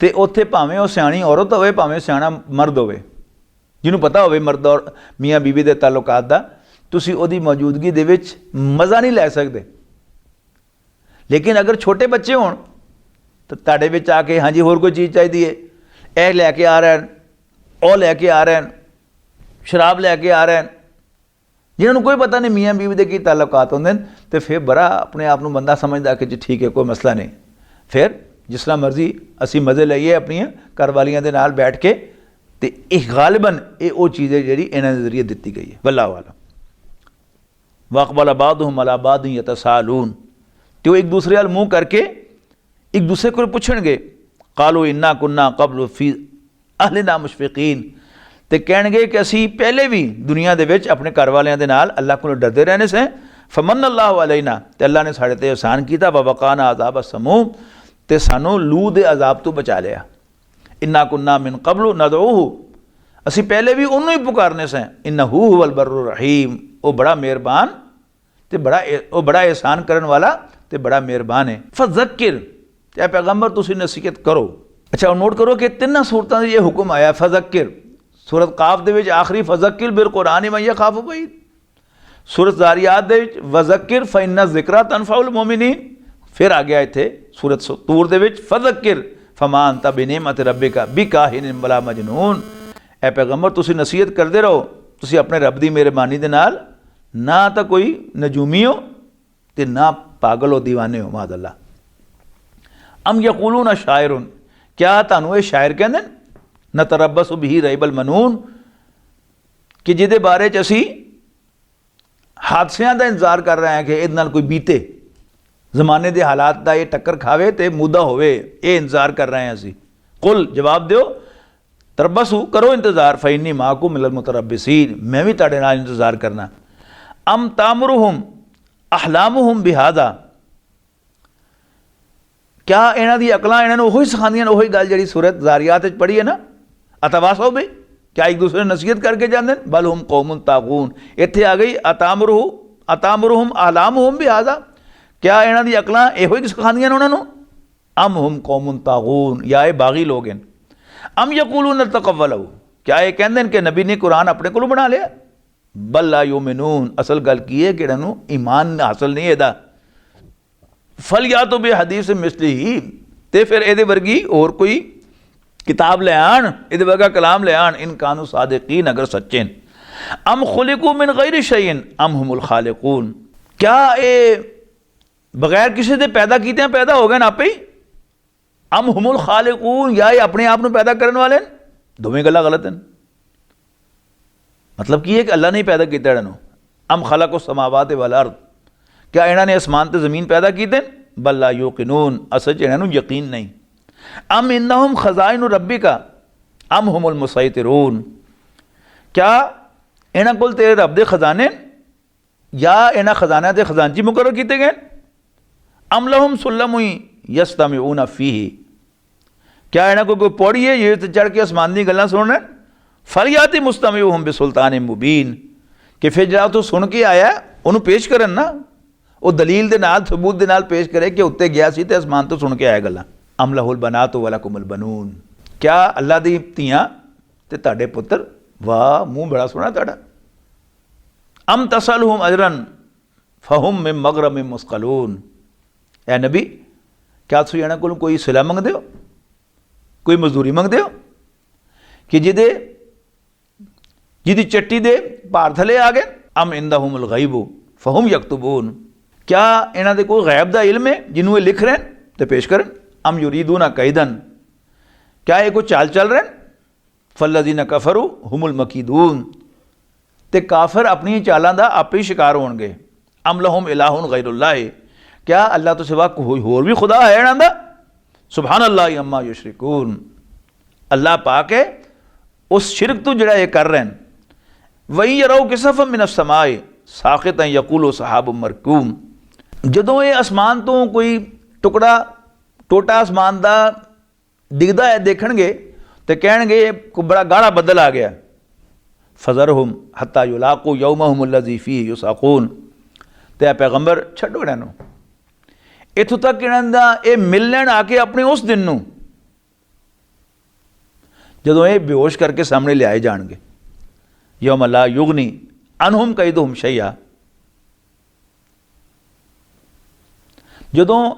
ਤੇ ਉੱਥੇ ਭਾਵੇਂ ਉਹ ਸਿਆਣੀ ਔਰਤ ਹੋਵੇ ਭਾਵੇਂ ਸਿਆਣਾ ਮਰਦ ਹੋਵੇ, ਜਿਹਨੂੰ ਪਤਾ ਹੋਵੇ ਮਰਦ ਔਰ ਮੀਆਂ ਬੀਵੀ ਦੇ ਤਾਲੁਕਾਤ ਦਾ, ਤੁਸੀਂ ਉਹਦੀ ਮੌਜੂਦਗੀ ਦੇ ਵਿੱਚ ਮਜ਼ਾ ਨਹੀਂ ਲੈ ਸਕਦੇ। ਲੇਕਿਨ ਅਗਰ ਛੋਟੇ ਬੱਚੇ ਹੋਣ ਤਾਂ ਤੁਹਾਡੇ ਵਿੱਚ ਆ ਕੇ ਹਾਂਜੀ ਹੋਰ ਕੋਈ ਚੀਜ਼ ਚਾਹੀਦੀ ਹੈ, ਇਹ ਲੈ ਕੇ ਆ ਰਹੇ ਹਨ, ਉਹ ਲੈ ਕੇ ਆ ਰਹੇ ਹਨ, ਸ਼ਰਾਬ ਲੈ ਕੇ ਆ ਰਹੇ ਹਨ, ਜਿਨ੍ਹਾਂ ਨੂੰ ਕੋਈ ਪਤਾ ਨਹੀਂ ਮੀਆਂ ਬੀਵੀ ਦੇ ਕੀ ਤਾਲੁਕਾਤ ਹੁੰਦੇ ਨੇ, ਤੇ ਫਿਰ ਬੜਾ ਆਪਣੇ ਆਪ ਨੂੰ ਬੰਦਾ ਸਮਝਦਾ ਕਿ ਜੀ ਠੀਕ ਹੈ ਕੋਈ ਮਸਲਾ ਨਹੀਂ। ਫਿਰ ਜਿਸ ਤਰ੍ਹਾਂ ਮਰਜ਼ੀ ਅਸੀਂ ਮਜ਼ੇ ਲਈਏ ਆਪਣੀਆਂ ਘਰ ਵਾਲੀਆਂ ਦੇ ਨਾਲ ਬੈਠ ਕੇ, ਤੇ ਇਹ ਗਾਲਿਬਨ ਇਹ ਉਹ ਚੀਜ਼ ਹੈ ਜਿਹੜੀ ਇਹਨਾਂ ਦੇ ਜ਼ਰੀਏ ਦਿੱਤੀ ਗਈ ਹੈ। ਵੱਲਾਹੁ ਆਲਮ। ਵਅਕਬਲ ਬਾਅਦੁਹੁਮ ਅਲਾ ਬਾਅਦਿਨ ਯਤਸਾਅਲੂਨ, ਤੇ ਉਹ ਇੱਕ ਦੂਸਰੇ ਵੱਲ ਮੂੰਹ ਕਰਕੇ ਇੱਕ ਦੂਸਰੇ ਕੋਲ ਪੁੱਛਣਗੇ। ਕਾਲੂ ਇੰਨਾ ਕੁੰਨਾ ਕਬਲ ਫੀ ਅਹਲਿਨਾ ਮੁਸ਼ਫਿਕੀਨ, ਤੇ ਕਹਿਣਗੇ ਕਿ ਅਸੀਂ ਪਹਿਲੇ ਵੀ ਦੁਨੀਆ ਦੇ ਵਿੱਚ ਆਪਣੇ ਘਰ ਵਾਲਿਆਂ ਦੇ ਨਾਲ ਅੱਲਾਹ ਕੋਲੋਂ ਡਰਦੇ ਰਹਿਣੇ ਸੇ। ਫਮਨ ਅੱਲਾਹੁ ਅਲੈਨਾ, ਤੇ ਅੱਲਾਹ ਨੇ ਸਾਡੇ ਤੇ ਅਹਿਸਾਨ ਕੀਤਾ। ਵਵਕਾਨਾ ਅਜ਼ਾਬ ਸਮੂਮ, ਤੇ ਸਾਨੂੰ ਲੂ ਦੇ ਅਜ਼ਾਬ ਤੋਂ ਬਚਾ ਲਿਆ। ਇੰਨਾ ਕੁੰਨਾ ਮਿਨ ਕਬਲੁ ਨਦਊਹੂ, ਅਸੀਂ ਪਹਿਲੇ ਵੀ ਉਹਨੂੰ ਹੀ ਪੁਕਾਰਨੇ ਸੇ। ਇੰਨਹੂ ਹੁਵਲ ਬਰੁਰ ਰਹੀਮ, ਉਹ ਬੜਾ ਮਿਹਰਬਾਨ ਤੇ ਉਹ ਬੜਾ ਅਹਿਸਾਨ ਕਰਨ ਵਾਲਾ ਤੇ ਬੜਾ ਮਿਹਰਬਾਨ ਹੈ। ਫਜ਼ੱਕਿਰ, ਤੇ ਪੈਗੰਬਰ ਤੁਸੀਂ ਨਸੀਹਤ ਕਰੋ। ਅੱਛਾ ਨੋਟ ਕਰੋ ਕਿ ਤਿੰਨਾਂ ਸੂਰਤਾਂ 'ਚ ਇਹ ਹੁਕਮ ਆਇਆ ਫਜ਼ੱਕਿਰ। सूरत काफ दे विच आखिरी फज़क्किर बिल कुरान मन यखाफ़ु वईद, सूरत ज़ारियात दे विच वज़क्किर फ़इन्ना ज़िक्रा तनफ़उल मोमिनीन, फिर आ गया इत्थे सूरत तूर दे विच फज़क्किर फ़मा अंता बिनिअमति रब्बिका बिकाहिनिन वला मजनून। ए पैगंबर तुसी नसीहत करते रहो, तुसी अपने रब दी मेहरबानी दे नाल ना तो कोई नजूमी हो ते ना पागल हो दीवाने हो माज़अल्लाह। अम यक़ूलून शायरुन, क्या तुहानूं ये शायर कहंदे ने? नतरब्बसु बिही रैबल मनून, कि जिहदे बारे च असी हादसियां दा इंतजार कर रहे हैं कि इहदे नाल कोई बीते, जमाने दे हालात दा ये टक्कर खावे ते मुद्दा होवे, ये इंतजार कर रहे हैं असी। कुल जवाब दिओ तरबसु करो इंतजार, फ़इन्नी माकुम मिनल मुतरब्बिसीन, मैं भी तुहाडे नाल इंतजार करना। अम तामुरुहुम अहलामुहुम बिहादा, क्या इन्हां दी अकलां इन्हां नूं ओही सिखांदियां ने, ओही गल जिहड़ी सूरत ज़ारियात विच पढ़ी है ना, अतवासो भी, क्या एक दूसरे नसीहत करके जाते हैं? बल हुम कौमुन तागून, इत्थे आ गई अतामुरुहु अतामुरुहुम अलामुहुम बिहाज़ा, क्या इन्हां दी अकलां इहो ही सिखांदियां ने उन्हां नूं? अम हुम कौमुन तागून, या ये बागी लोग हैं। अम यकूलून तक़व्वलहु, क्या ये कहंदे ने कि नबी ने कुरान अपने कोलों बना लिया? बल ला युमिनून, असल गल की है कि इन्हां नूं ईमान हासिल नहीं एदा। फल या तो बे हदीस मिसली ही, ते फिर एदे वर्गी और कोई किताब ले आन, एदे वर्गा कलाम ले आन, इन कानू सादिकीन, अगर सच्चे न। अम खुलिकू मिन गैरि शैइन अम हुमुल खालिकून, क्या ये बगैर किसी दे पैदा कीते पैदा हो गए ना आपे ही? अम हुमुल खालिकून, या ये अपने आप को पैदा करने वाले? दोवें गल्लां गलत हैं। मतलब की है कि अल्लाह ने पैदा किया इन्हों। अम खलक़ुस समावाति वल अर्द, क्या इन्होंने आसमान ते ज़मीन पैदा किए? बल ला युक़िनून, असल च इन्हों यकीन नहीं। अम इन्नहुम खज़ाइनु रब्बिका अम हुमुल मुसैतिरून, क्या इन्हां कोल तेरे रब दे खजाने या इन्हां खजाना दे खजानची मुकर्रर किए गए? अम लहुम सुल्लमुन यस्तमिऊना फीही, क्या इन्हां को कोई पौड़ी है ये चढ़ के आसमान दी गल्लां सुन रहे? फलयाति मुस्तमिऊहुम बिसुल्तानिन मुबीन, कि फिर जरा तू सुन के आया उन्होंने पेश करन ना, वो दलील दे नाल सबूत दे नाल पेश करे कि उत्ते गया सी ते आसमान तो सुन के आया गल्लां। अम लहुल बनातु वलकुमुल बनून, क्या अल्लाह दी धीआं ते तुहाडे पुत्र? वाह, मुंह बड़ा सोहना तुहाडा। अम तसलहुम अजरन फहुम मिन मगरमिन मुस्कलून, ए नबी क्या तुसीं इन्हां कोलों कोई सिला मंगदे हो, कोई मजदूरी मंगदे हो कि जिहदी चट्टी दे भार थले आ गए? अम इंदहुमुल गैबु फहुम यक्तुबून, क्या इन्हां दे कोई गैब दा इल्म है जिन्हों ये लिख रहे हैं तो पेश करन? अम युरीदूना कैदन, क्या ये कोई चाल चल रहे हैं? फल्लज़ीना कफरू हुमुल मकीदून, ते काफिर अपनी चालां दा आपे ही शिकार होणगे। अम लहुम इलाहुन गैरुल्लाह, क्या अल्लाह तो सिवा कोई होर भी खुदा है इन्हां दा? सुबहानल्लाहि अम्मा युशरिकून, अल्लाह पाक है उस शिरक तो जिहड़ा ये कर रहे हैं। वही यरौ किसफ़म मिनस समाए साक़ितन यक़ूलु सहाबुम मरकूम, जदों ये आसमान तो कोई टुकड़ा टोटा आसमान का दिखता है देखणगे तो कहणगे कोई बड़ा गाढ़ा बदल आ गया। फज़रहुम हत्ता युलाक़ू यौमहुम अल्लज़ी फ़ीही युसाक़ून, ते पैगंबर छड्डो इन्हां नूं, इत्थों तक इन्हां दा ये मिलण आके अपने उस दिन नूं जदों ये बेहोश करके सामने लियाए जाणगे। यौम ला युगनी अनहुम कैदुहुम शैया, जदों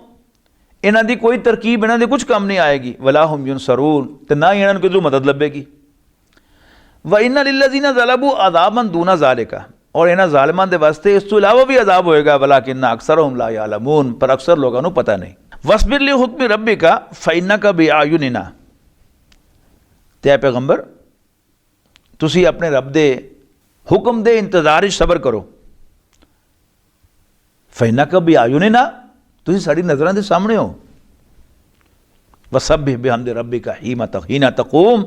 इन्हां दी कोई तरकीब इन्हां दे कुछ काम नहीं आएगी। वला हुम युनसरून, ते ना ही इन्हां नूं किधरों मदद लभेगी। व इन्ना लिल्लज़ीना ज़लबू अज़ाबन दूना ज़ालिका, और इन्हां ज़ालिमां दे वास्ते इस तो इलावा भी अज़ाब होएगा। वलाकिन्ना अक्सरहुम ला यअलमून, पर अक्सर लोगों नूं पता नहीं। वस्बिर लि हुक्मि रब्बिका फ़इन्नका बिअयुनिना, ते पैगंबर तुसी अपने रब दे हुक्म दे इंतज़ार च सबर करो। फ़इन्नका बिअयुनिना, तुसी साड़ी नज़रां दे सामने हो। वसब्बिह बिहम्दि रब्बिका हीना तक़ूम,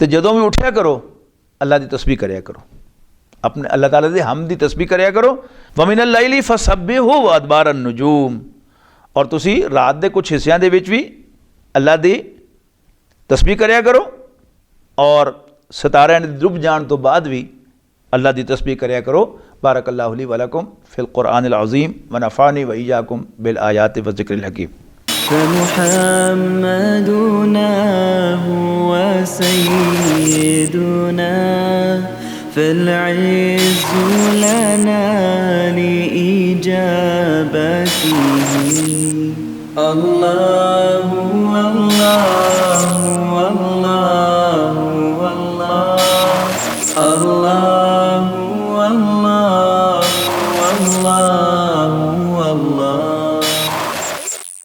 ते जदों भी उठिया करो अल्लाह दी तस्बीह करया करो, अपने अल्लाह ताला दे हमद दी तस्बीह करया करो। वमिनल लैली फसब्बिहु व अदबारन नुजूम, और तुसी रात दे कुछ हिस्सियां दे विच भी अल्लाह दी तस्बीह करया करो, और सितारियां दे डुब जाण तो बाद भी अल्लाह दी तस्बीह करया करो। बारकल्लाहु ली व लकुम फिल कुरआनिल अज़ीम व नफ़अनी व इय्याकुम बिल आयाति व ज़िक्रिल हकीम। فمحمدنا هو سيدنا فالعز لنا لإجابته الله الله